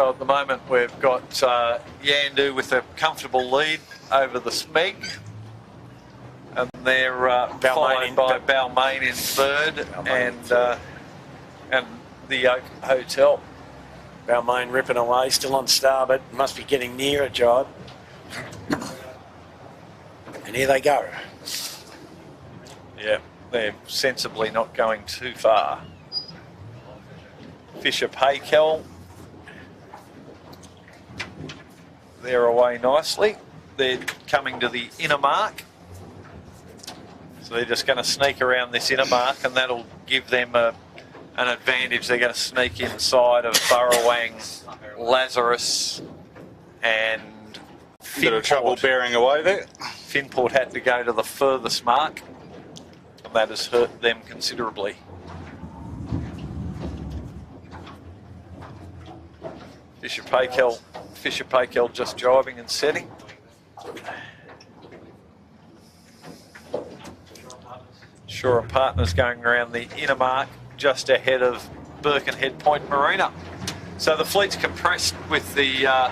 at the moment we've got Yandu with a comfortable lead over the Smeg, and they're followed by Balmain in third, and the Oak Hotel. Balmain ripping away, still on starboard. Must be getting near a Jibe. And here they go. Yeah, they're sensibly not going too far. Fisher Paykel, they're away nicely. They're coming to the inner mark. So they're just going to sneak around this inner mark, and that'll give them an advantage. They're going to sneak inside of Burrowang, Lazarus and Bit of trouble bearing away there. Finport had to go to the furthest mark, and that has hurt them considerably. Fisher Paykel just driving and setting. Shaw and Partners going around the inner mark just ahead of Birkenhead Point Marina. So the fleet's compressed with the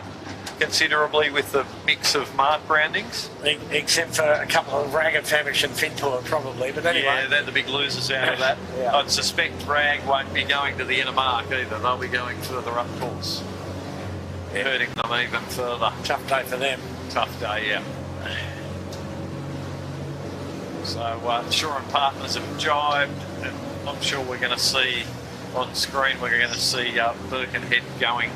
considerably with the mix of mark roundings. Except for a couple of Rag and Famish and Fintor probably, but anyway. Yeah, they're the big losers out of that. Yeah. I'd suspect Rag won't be going to the inner mark either. They'll be going further up course. Yeah. Hurting them even further. Tough day for them. Tough day, yeah. So Shaw and Partners have jibed, and I'm sure we're going to see on screen, we're going to see Birkenhead going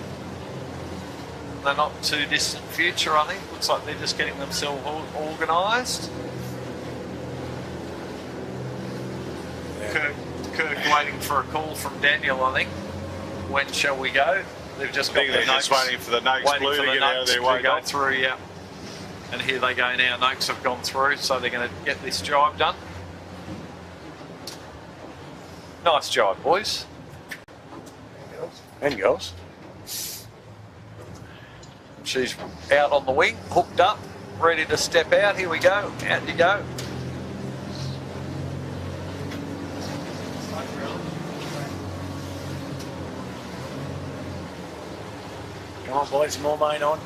in the not too distant future, I think. Looks like they're just getting themselves organised. Yeah. Kirk waiting for a call from Daniel, I think. When shall we go? They've just got they're just waiting for the Noakes Blue to get out of their way. To go through, yeah. And here they go now. Noakes have gone through, so they're going to get this jibe done. Nice jibe, boys. And girls. She's out on the wing, hooked up, ready to step out. Here we go. Out you go. Come on, boys, more main on.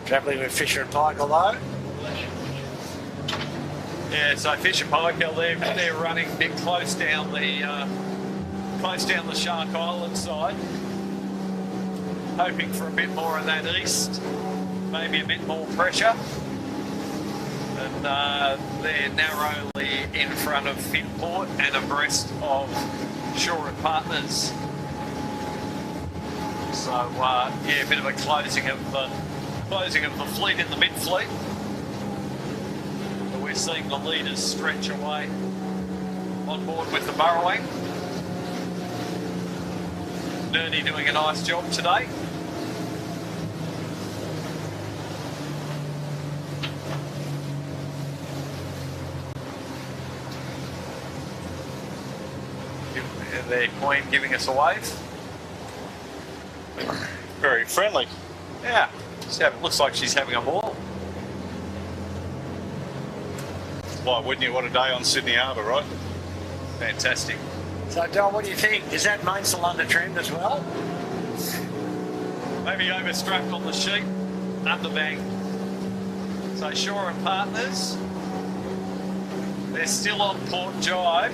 Travelling with Fisher and Pike, although. Yeah, so Fisher Paykel, they're running a bit close down the Shark Island side, hoping for a bit more of that east, maybe a bit more pressure. And they're narrowly in front of Finport and abreast of Shaw and Partners. So yeah, a bit of a closing of the fleet in the mid-fleet. But we're seeing the leaders stretch away on board with the burrowing. Nerney doing a nice job today. Their queen giving us a wave. Very friendly. Yeah, looks like she's having a ball. Why wouldn't you? What a day on Sydney Harbour, right? Fantastic. So, Don, what do you think? Is that mainsail under trimmed as well? Maybe overstrapped on the sheet, underbanked. So Shaw and Partners, they're still on port jibe,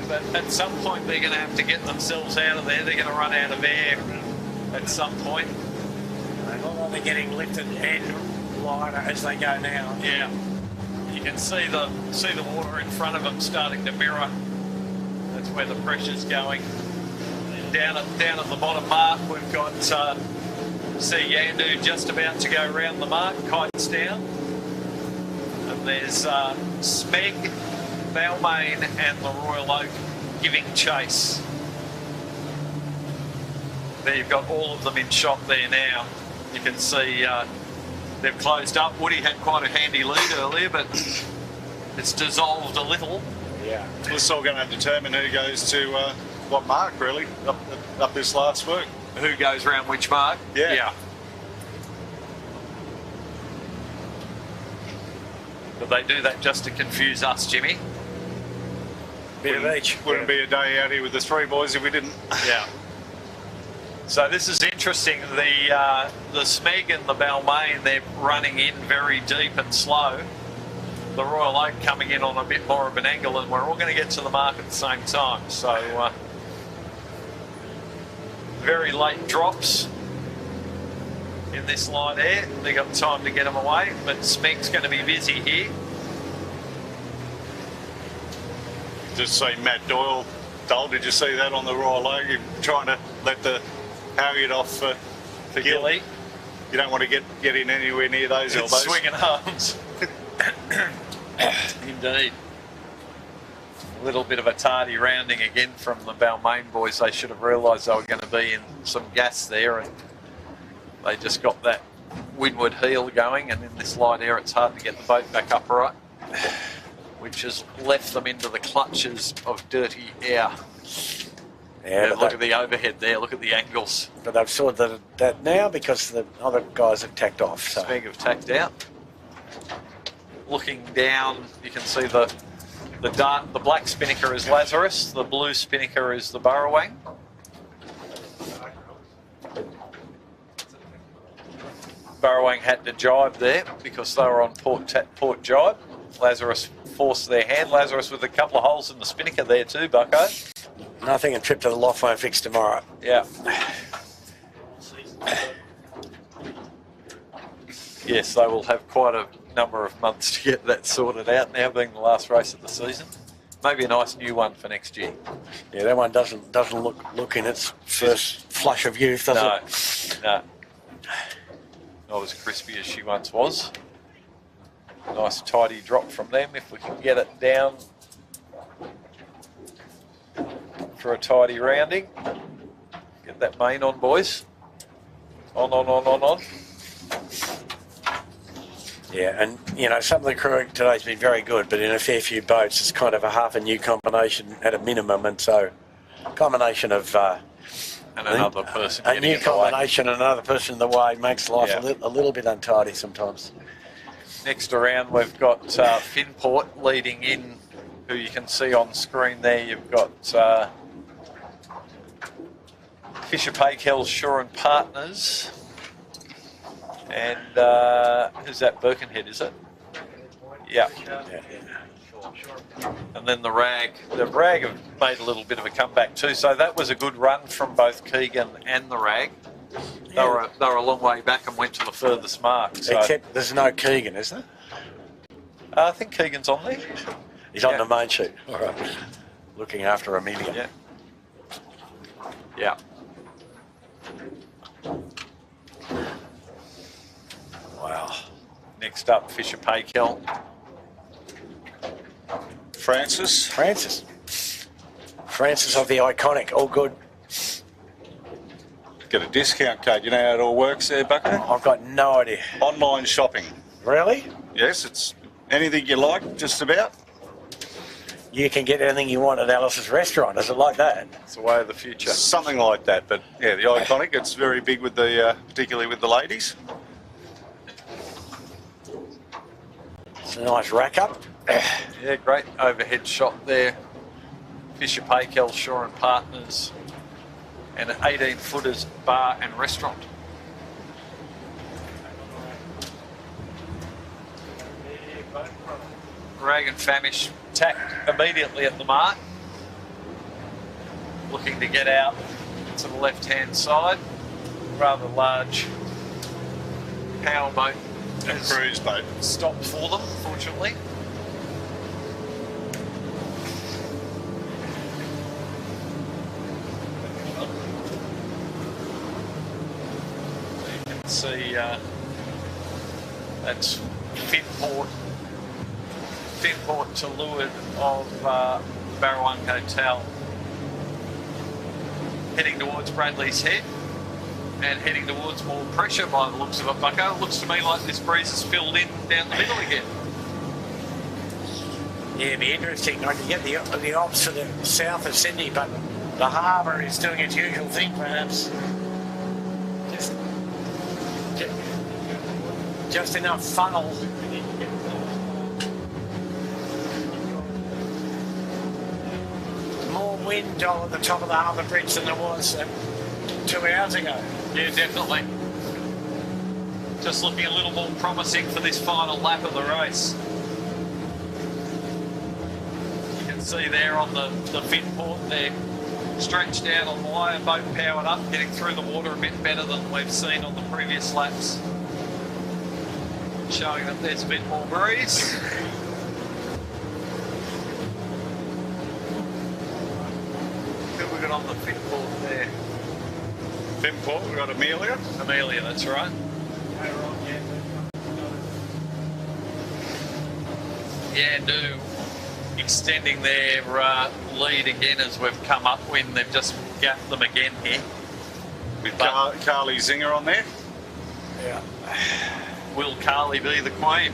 but at some point they're going to have to get themselves out of there. They're going to run out of air at some point. They're getting lifted and lighter as they go now. Yeah, you can see the water in front of them starting to mirror. That's where the pressure's going. Down at the bottom mark, we've got Yandu just about to go round the mark, kites down. And there's Smeg, Balmain and the Royal Oak giving chase. There you've got all of them in shot there now. You can see they've closed up. Woody had quite a handy lead earlier, but it's dissolved a little. Yeah. It's all going to determine who goes to what mark, really, up this last work. Who goes round which mark? Yeah. But they do that just to confuse us, Jimmy. Bit of each. Wouldn't be a day out here with the three boys if we didn't. Yeah. So this is interesting. The Smeg and the Balmain, they're running in very deep and slow. The Royal Oak coming in on a bit more of an angle, and we're all going to get to the mark at the same time. So very late drops in this light air. They got time to get them away, but Smeg's going to be busy here. Just say Matt Doyle, Dole, did you see that on the Royal Oak? You're trying to let the Harriet off for Gilly. You don't want to get in anywhere near those elbows. Swinging arms. Indeed. A little bit of a tardy rounding again from the Balmain boys. They should have realised they were going to be in some gas there, and they just got that windward heel going, and in this light air it's hard to get the boat back upright, which has left them into the clutches of dirty air. Yeah, look at the overhead there, look at the angles. But they've sorted that now because the other guys have tacked off. So. Speaking of tacked out, looking down, you can see the black spinnaker is Lazarus, the blue spinnaker is the Burrowang. Burrowang had to jibe there because they were on port jibe. Lazarus forced their hand. Lazarus with a couple of holes in the spinnaker there too, Bucko. Nothing, a trip to the loft won't fix tomorrow. Yeah. Yes, they will have quite a number of months to get that sorted out, now being the last race of the season. Maybe a nice new one for next year. Yeah, that one doesn't look in its first flush of youth, does it? No. Not as crispy as she once was. Nice tidy drop from them if we can get it down for a tidy rounding. Get that main on, boys. On. Yeah, and you know, some of the crew today's been very good, but in a fair few boats it's kind of a half a new combination at a minimum, and so combination of and another person a new combination and another person in the way makes life a little bit untidy sometimes. Next around we've got Finport leading in, who you can see on screen there. You've got Fisher Paykel, Shaw and Partners. And who's that? Birkenhead, is it? Yeah. And then the Rag. The Rag have made a little bit of a comeback too. So that was a good run from both Keegan and the Rag. They were a long way back and went to the furthest mark. So. Except there's no Keegan, is there? I think Keegan's on there. He's on the main sheet. All right. Looking after Amelia. Yeah. Wow. Next up, Fisher Paykel. Francis of the Iconic. All good. Get a discount code. You know how it all works there, Bucko? I've got no idea. Online shopping. Really? Yes, it's anything you like, just about. You can get anything you want at Alice's restaurant. Is it like that? It's the way of the future. Something like that, but yeah, the Iconic. It's very big with the, particularly with the ladies. It's a nice rack up. Yeah, great overhead shot there. Fisher Paykel, Shaw and Partners, and an 18-footers bar and restaurant. Rag and Famish tacked immediately at the mark, looking to get out to the left-hand side. Rather large power boat. A cruise boat. Stopped for them, fortunately. You can see that's Finport to leeward of Barrawang Hotel, heading towards Bradley's Head and heading towards more pressure by the looks of it, Bucko. Looks to me like this breeze has filled in down the middle again. Yeah, it'd be interesting. I can get the ops to the south of Sydney, but the harbour is doing its usual thing, perhaps. Just enough funnel. More wind, Joel, at the top of the harbour bridge than there was 2 hours ago. Yeah, definitely. Just looking a little more promising for this final lap of the race. You can see there on the Finport there, stretched out on the wire, boat powered up, getting through the water a bit better than we've seen on the previous laps. Showing that there's a bit more breeze. Who have we got on the Finport there? Finport, we've got Amelia. Amelia, that's right. Yeah, do extending their lead again as we've come upwind. They've just gapped them again here. With Carly Zinger on there. Yeah. Will Carly be the queen?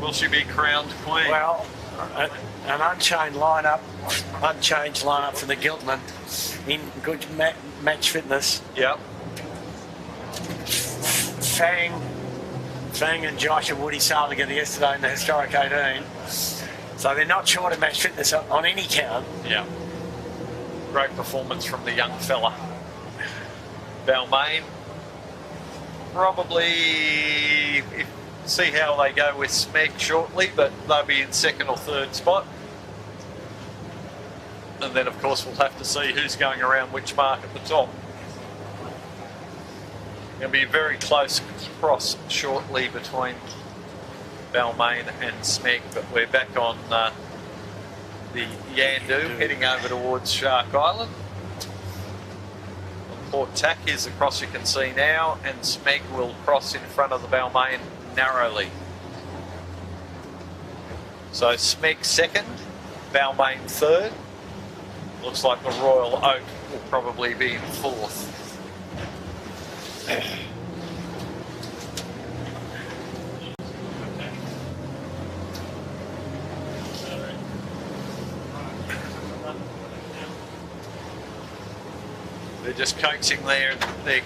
Will she be crowned queen? Well, an unchanged lineup for the Giltman in good match fitness. Yep. Fang and Josh and Woody sailed together yesterday in the historic 18. So they're not short of match fitness on any count. Yeah. Great performance from the young fella. Balmain. Probably see how they go with Smeg shortly, but they'll be in second or third spot. And then, of course, we'll have to see who's going around which mark at the top. It'll be a very close cross shortly between Balmain and Smeg, but we're back on the Yandu, heading over towards Shark Island. On Port Tack, here's the cross you can see now, and Smeg will cross in front of the Balmain narrowly. So Smeg second, Balmain third. Looks like the Royal Oak will probably be in fourth. They're just coaxing their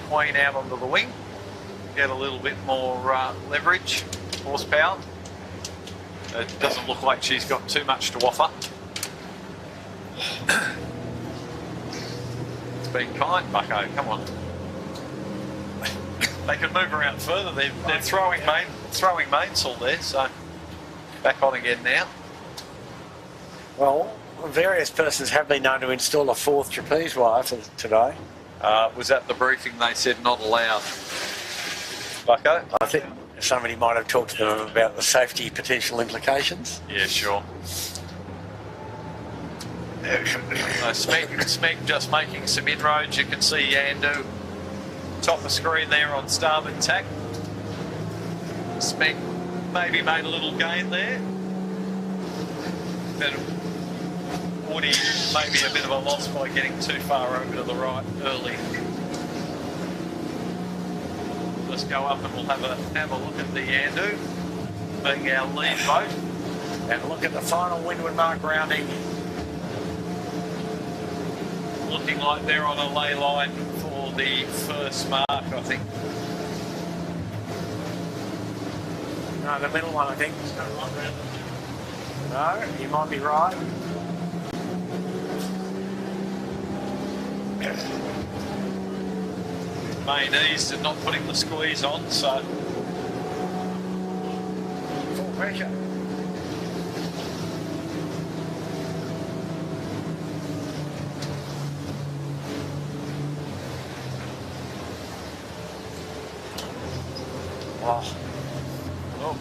queen out onto the wing. Get a little bit more leverage, horsepower. It doesn't look like she's got too much to offer. It's been kind, Bucko, come on. They can move around further. They're throwing mainsail there, so back on again now. Well, various persons have been known to install a fourth trapeze wire for today. Was at the briefing they said not allowed. Bucko? I think somebody might have talked to them about the safety potential implications. Yeah, sure. Smeg just making some inroads. You can see Yandu top of screen there on starboard tack. Smeg maybe made a little gain there. But Woody maybe a bit of a loss by getting too far over to the right early. Let's go up and we'll have a look at the Yandu, being our lead boat. And look at the final windward mark rounding. Looking like they're on a ley line for the first mark, I think. No, the middle one, I think. No, you might be right. Main eased and not putting the squeeze on, so Full pressure. Oh. oh.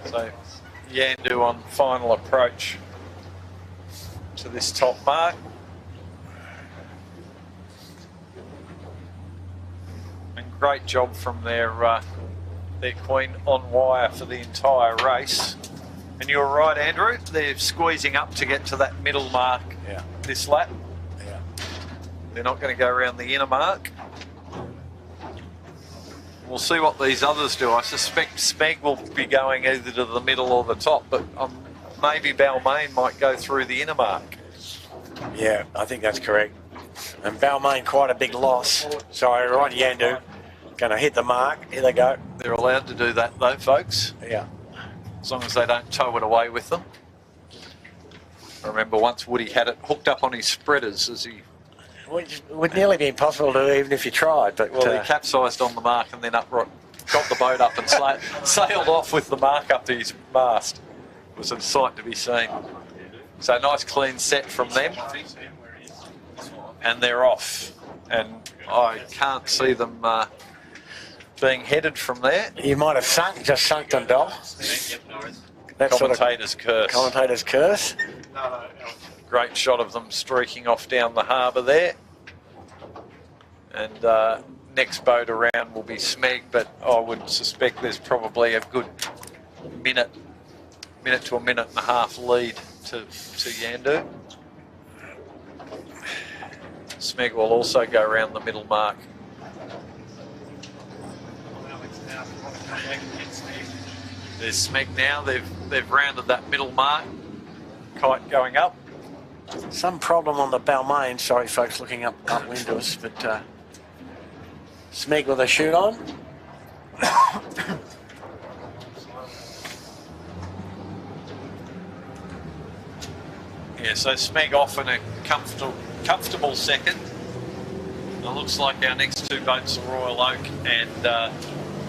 So Yandu on final approach to this top mark. And great job from their queen on wire for the entire race. And you're right, Andrew, they're squeezing up to get to that middle mark this lap. Yeah. They're not going to go around the inner mark. We'll see what these others do. I suspect Smeg will be going either to the middle or the top, but maybe Balmain might go through the inner mark. Yeah, I think that's correct. And Balmain quite a big loss. So right, Yandu going to hit the mark. Here they go. They're allowed to do that though, folks. Yeah. As long as they don't tow it away with them. I remember once Woody had it hooked up on his spreaders as he... Which would nearly be impossible to do even if you tried. But Well, he capsized on the mark and then got the boat up and sailed off with the mark up to his mast. It was a sight to be seen. So nice clean set from them. And they're off. And I can't see them being headed from there. you might have just sunk them, Dol. That's Commentator's curse. Commentator's curse. Great shot of them streaking off down the harbour there. And next boat around will be Smeg, but I would suspect there's probably a good minute to a minute and a half lead to Yandu. Smeg will also go around the middle mark. There's Smeg now. They've rounded that middle mark. Kite going up. Some problem on the Balmain. Sorry, folks, looking upwind to us, but Smeg with a shoot on. Yeah, so Smeg off in a comfortable second. It looks like our next two boats are Royal Oak and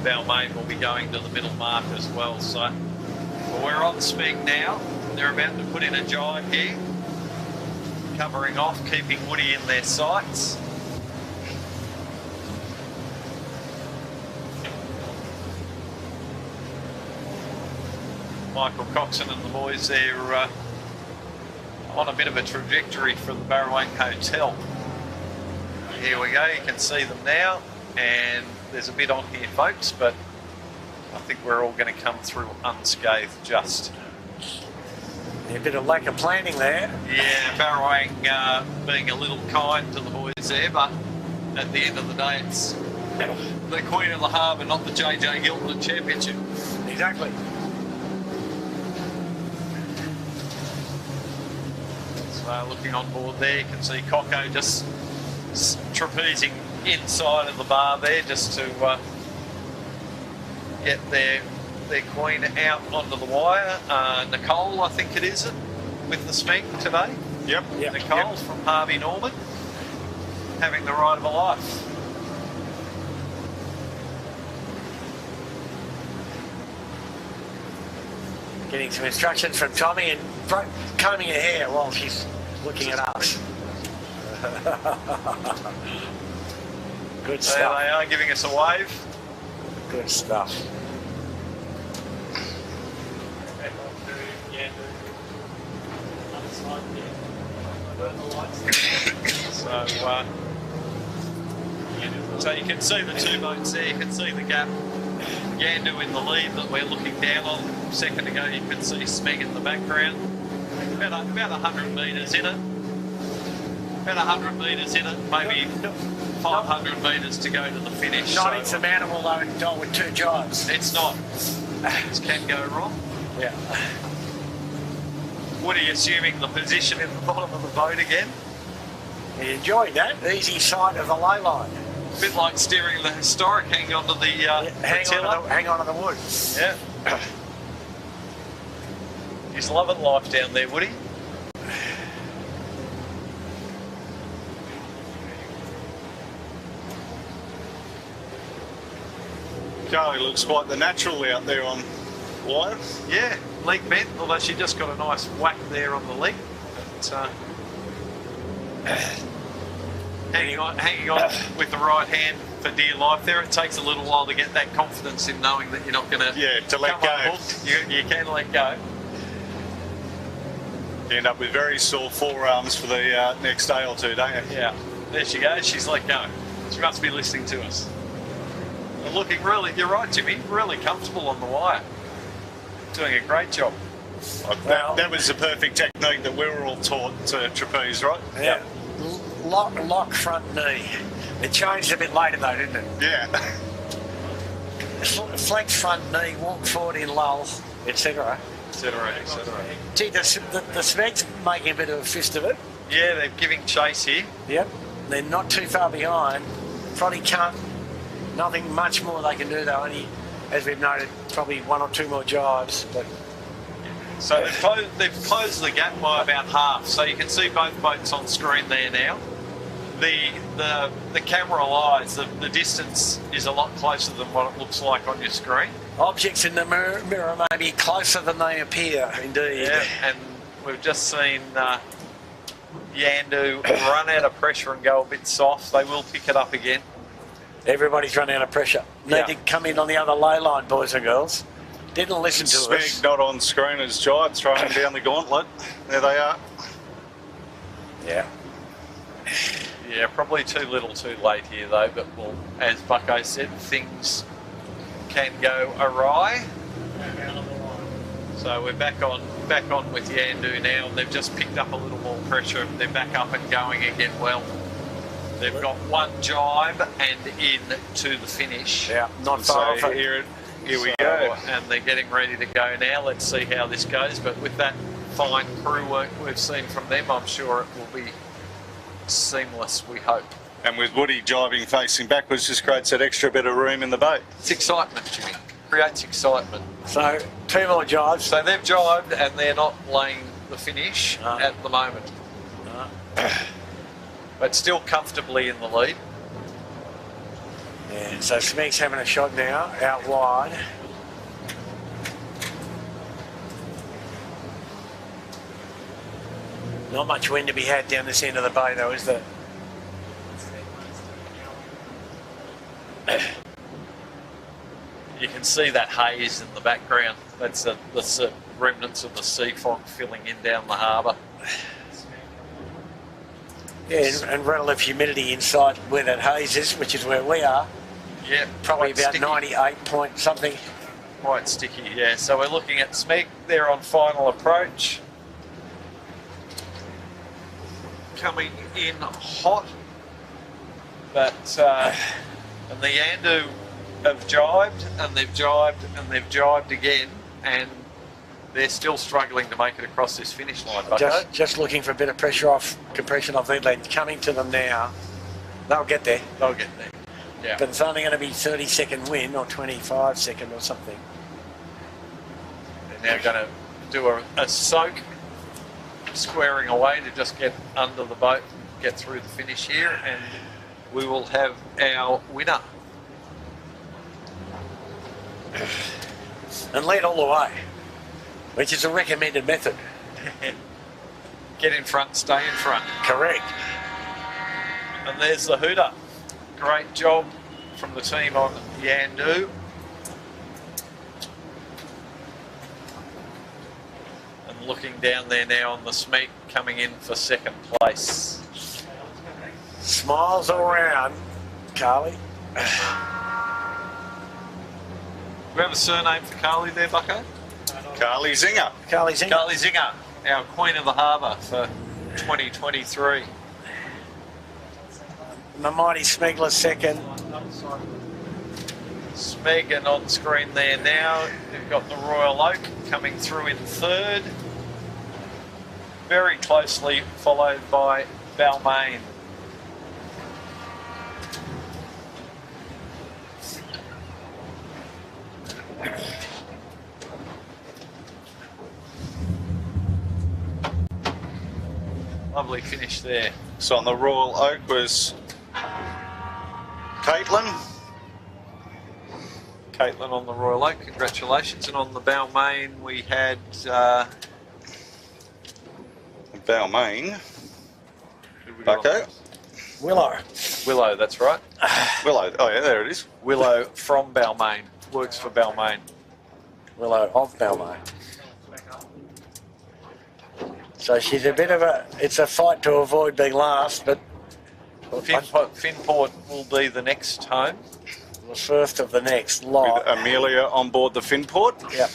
Balmain will be going to the middle mark as well. So well, we're on Smeg now. They're about to put in a jibe here, covering off, keeping Woody in their sights. Michael Coxon and the boys there on a bit of a trajectory for the Barrawang Hotel. Here we go, you can see them now, and there's a bit on here, folks, but I think we're all going to come through unscathed just. A bit of lack of planning there. Yeah, Barrawang being a little kind to the boys there, but at the end of the day, it's the Queen of the Harbour, not the JJ Hilton Championship. Exactly. So looking on board there, you can see Coco just trapezing inside of the bar there just to get their queen out onto the wire. Nicole, I think it is, with the Smeg today. Yep. Nicole from Harvey Norman, having the ride of a life. Getting some instructions from Tommy and combing her hair while she's looking at us. Good There stuff. they are, giving us a wave. Good stuff. So you can see the two boats there, you can see the gap. Yandu in the lead that we're looking down on. A second ago you could see Smeg in the background. About 100 metres in it. About 100 metres in it, maybe 500 metres to go to the finish. Not so insurmountable though with two jibes. it's not. It can go wrong. Yeah. Woody assuming the position in the bottom of the boat again. He enjoyed that. Easy side of the ley line. A bit like steering the historic, hanging onto the Hang on to the wood. Yeah. He's loving life down there, Woody. Charlie looks quite the natural out there on wire. Yeah, leg bent, although she just got a nice whack there on the leg. But, hanging on with the right hand for dear life there. It takes a little while to get that confidence in knowing that you're not going to let go. You can let go. You end up with very sore forearms for the next day or two, don't you? Yeah, there she goes. She's let go. She must be listening to us. And looking really, you're right, Jimmy, really comfortable on the wire. Doing a great job. That was the perfect technique that we were all taught to trapeze, right? Yeah. Lock front knee. It changed a bit later though, didn't it? Yeah. Flex front knee, walk forward in lull, etc. Etc. etc. Gee, the Smeg's making a bit of a fist of it. Yeah, they're giving chase here. Yep. They're not too far behind. Probably nothing much more they can do though. Only, as we've noted, probably one or two more jibes. But so they've closed the gap by about half. So you can see both boats on screen there now. The camera lies, the distance is a lot closer than what it looks like on your screen. Objects in the mirror may be closer than they appear, indeed. Yeah, and we've just seen Yandu run out of pressure and go a bit soft. They will pick it up again. Everybody's run out of pressure. Need to come in on the other ley line, boys and girls. Didn't listen to us. Smeg not on screen as Jibe throwing down the gauntlet. There they are. Yeah. Yeah, probably too little too late here though, but well, as Bucko said, things can go awry. So we're back on with Yandu now, and they've just picked up a little more pressure. They're back up and going again well. They've got one jibe and in to the finish. Yeah, not So far off. here we go. And they're getting ready to go now. Let's see how this goes. But with that fine crew work we've seen from them, I'm sure it will be seamless, we hope. And with Woody jibing facing backwards, just creates that extra bit of room in the boat. It's excitement, Jimmy. Creates excitement. So 2 more jibes. So they've jibed and they're not laying the finish at the moment. But still comfortably in the lead. Yeah, so Smeg's having a shot now, out wide. Not much wind to be had down this end of the bay though, is there? You can see that haze in the background. That's the remnants of the sea fog filling in down the harbour. Yeah, and relative humidity inside where that haze is, which is where we are, Yeah, probably quite about sticky. 98 point something. Quite sticky, yeah. So we're looking at Smeg. They're on final approach. Coming in hot. But, and the Yandu have jibed, and they've jibed, and they've jibed again, and they're still struggling to make it across this finish line, Bucko. Just looking for a bit of pressure off, compression off the lead. Coming to them now. They'll get there. They'll get there. Yeah. But it's only going to be 30-second win or 25-second or something. They're now going to do a soak, squaring away to just get under the boat, get through the finish here, and we will have our winner. And lead all the way, which is a recommended method. Get in front, stay in front. Correct. And there's the hooter. Great job from the team on Yandu. And looking down there now on the Smeg, coming in for second place. Smiles all round, Carly. Do we have a surname for Carly there, Bucko? Carly Zinger. Carly Zinger. Carly Zinger, our Queen of the Harbour for 2023. The mighty Smegler second. Smeg and on screen there now. We've got the Royal Oak coming through in third. Very closely followed by Balmain. Lovely finish there. So on the Royal Oak was Caitlin. Caitlin on the Royal Oak, congratulations. And on the Balmain we had Balmain. who we got on Bucko. Willow. that? Willow, that's right. Willow. Oh yeah, there it is. Willow from Balmain, works for Balmain. Willow of Balmain. So she's a bit of it's a fight to avoid being last, but Finport will be the next home. the first of the next With lot. Amelia on board the Finport. Yep.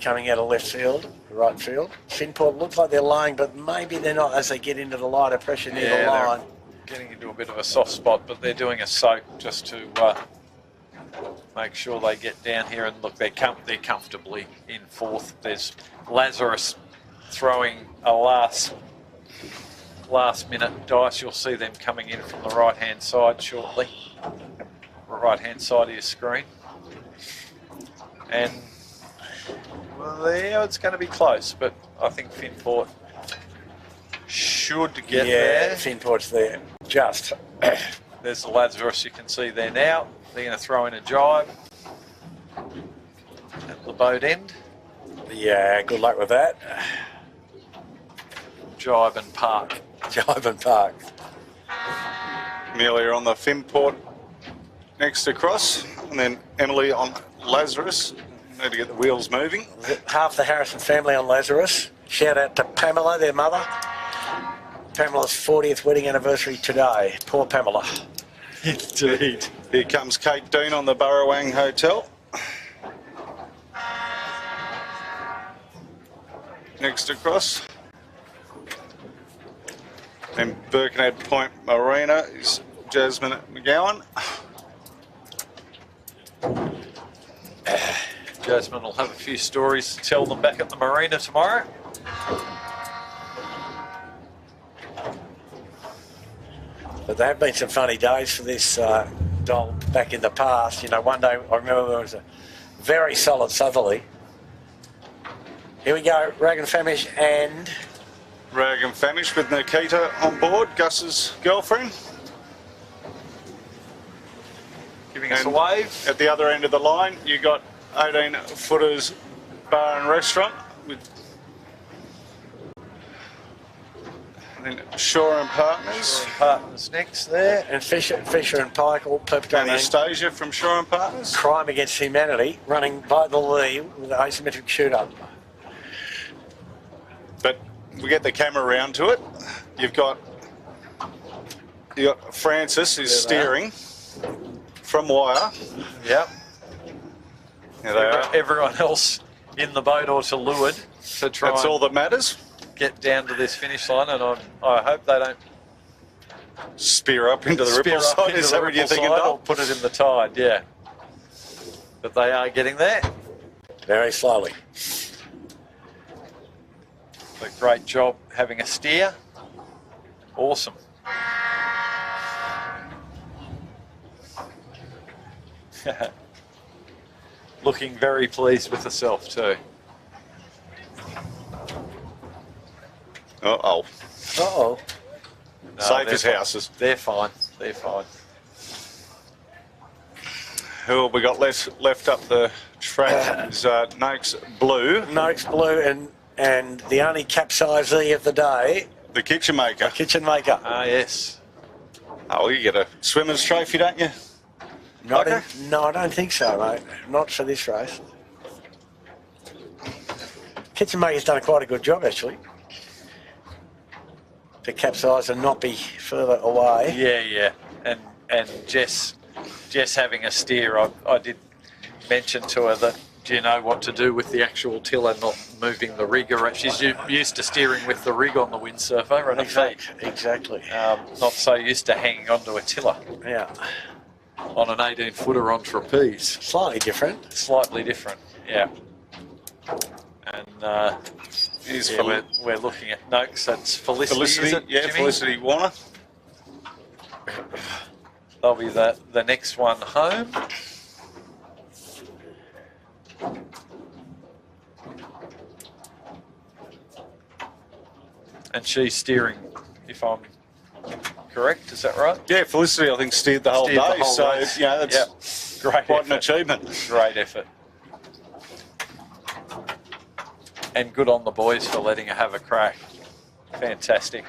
Coming out of left field, right field. Finport looks like they're lying, but maybe they're not as they get into the lighter pressure near the they're line. getting into a bit of a soft spot, but they're doing a soak just to make sure they get down here. And look, they're comfortably in fourth. There's Lazarus throwing a last minute dice. You'll see them coming in from the right hand side shortly. Right hand side of your screen. And well, there it's going to be close, but I think Finport should get there. Finport's there. Just. There's the Lazarus you can see there now. They're going to throw in a jibe at the boat end. Yeah, good luck with that. Jibe and park. Jive and Park. Amelia on the Finport next across, and then Emily on Lazarus Need to get the wheels moving. Half the Harrison family on Lazarus. Shout out to Pamela, their mother. Pamela's 40th wedding anniversary today. Poor Pamela. Indeed. Here comes Kate Dean on the Burrawang Hotel. Next across. And Birkenhead Point Marina is Jasmine McGowan. Jasmine will have a few stories to tell them back at the marina tomorrow. But there have been some funny days for this doll back in the past. You know, one day I remember there was a very solid southerly. Here we go, Rag and Famish and... Rag and Famish with Nikita on board, Gus's girlfriend. Giving us a wave. At the other end of the line, you got 18 Footers Bar and Restaurant with then Shaw and Partners. Partners next there. And Fisher and Pike all perpetrating Anastasia from Shaw and Partners. crime against humanity, running by the lead with an asymmetric shooter. But we get the camera round to it. You got Francis is steering from wire. Yep. There they are. Everyone else in the boat or to leeward to try That's all that matters. get down to this finish line, and I hope they don't Spear up into the spear ripple up side. into Is the that what you're ripple thinking, side or Dol? put it in the tide, yeah. But they are getting there. Very slowly. A great job having a steer. Awesome. Looking very pleased with herself too. Uh-oh. Uh-oh. No, Safe they're as fine. houses. They're fine. They're fine. Who have we got left up the track is Noakes Blue, Noakes Blue and the only capsizee of the day, the kitchen maker. Kitchen Maker. Ah, yes. Oh, you get a swimmer's trophy, don't you? Not okay. No, I don't think so, mate. Not for this race. Kitchen Maker's done quite a good job, actually, to capsize and not be further away. Yeah. And Jess having a steer, I did mention to her that, do you know what to do with the actual tiller not moving the rig around? She's used to steering with the rig on the windsurfer and a feet. Exactly. Not so used to hanging onto a tiller Yeah. on an 18-footer on trapeze. Slightly different. Slightly different, yeah. And He's yeah, we're looking at Noakes. That's Felicity, is it, yeah, Jimmy? Felicity Warner. They'll be the next one home. And she's steering, if I'm correct, is that right? Yeah, Felicity, I think, steered the whole Steered the day. whole So, race. yeah, that's Yep. Great quite an effort. achievement. Great effort. And good on the boys for letting her have a crack. Fantastic.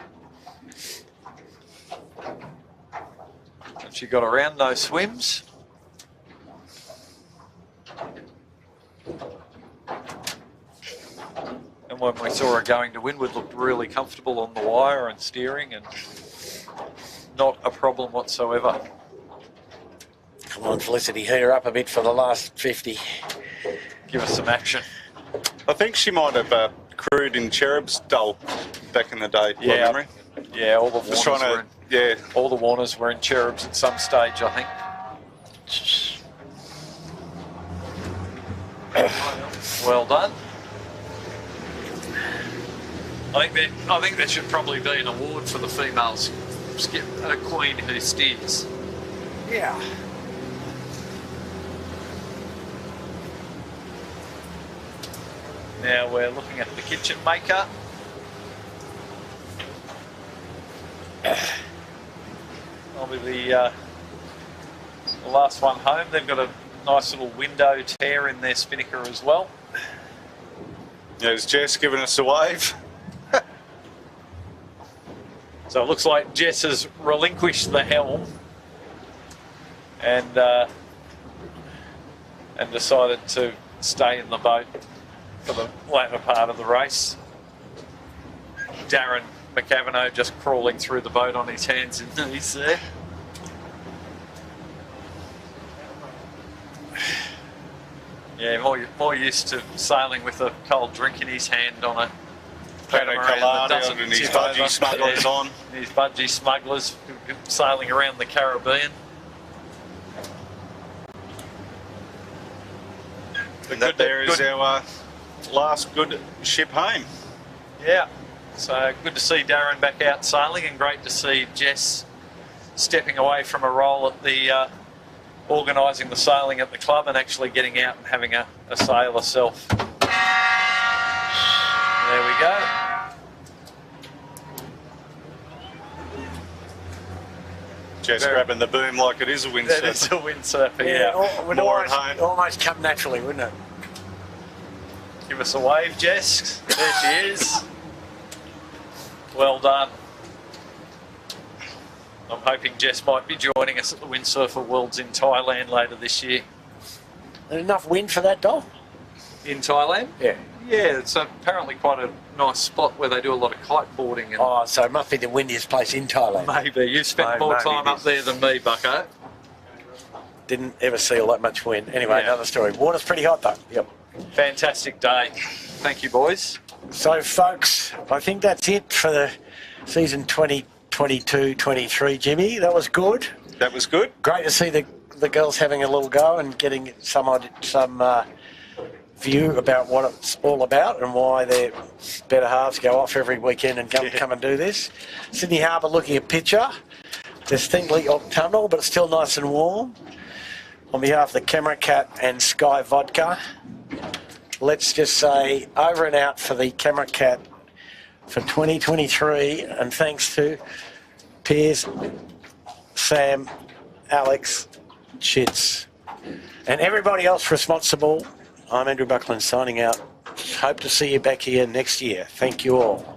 And she got around those swims. And when we saw her going to windward, looked really comfortable on the wire and steering, and not a problem whatsoever. Come on, Felicity, heat her up a bit for the last 50. Give us some action. I think she might have crewed in Cherub's Dull back in the day. by Yeah. memory. Yeah, all the Just Warners trying were in. to, yeah. All the Warners were in Cherubs at some stage, I think. Well done. I think there should probably be an award for the females queen who steers. Yeah. Now we're looking at the kitchen maker. I'll be the last one home. They've got a nice little window tear in their spinnaker as well. There's Jess giving us a wave. So it looks like Jess has relinquished the helm and decided to stay in the boat for the latter part of the race. Darren McAvino just crawling through the boat on his hands and knees there. Yeah, more used to sailing with a cold drink in his hand on a catamaran that doesn't and his tip budgie over. smugglers Yeah, on. his budgie smugglers sailing around the Caribbean. And that there is our last good ship home. Yeah, so good to see Darren back out sailing, and great to see Jess stepping away from a role at the organising the sailing at the club and actually getting out and having a sail herself. There we go. Just grabbing the boom like it is a windsurfer. That is a windsurfer, yeah. It would More at home. almost come naturally, wouldn't it? Give us a wave, Jess. There she is. Well done. I'm hoping Jess might be joining us at the Windsurfer Worlds in Thailand later this year. There's enough wind for that, doll? In Thailand? Yeah. Yeah, it's apparently quite a nice spot where they do a lot of kiteboarding. And Oh, so it must be the windiest place in Thailand. maybe. You've spent more Maybe time it up is. there than me, Bucko. Didn't ever see all that much wind. Anyway, Yeah. another story. Water's pretty hot though. Yep. Fantastic day. Thank you, boys. So, folks, I think that's it for the season 2022-23, Jimmy. That was good. That was good. Great to see the girls having a little go and getting some view about what it's all about and why their better halves go off every weekend and come and do this. Sydney Harbour looking a picture. There's thinly autumnal, but it's still nice and warm. On behalf of the Camera Cat and Sky Vodka, let's just say over and out for the Camera Cat for 2023, and thanks to Piers, Sam, Alex, Chits, and everybody else responsible. I'm Andrew Buckland signing out. Hope to see you back here next year. Thank you all.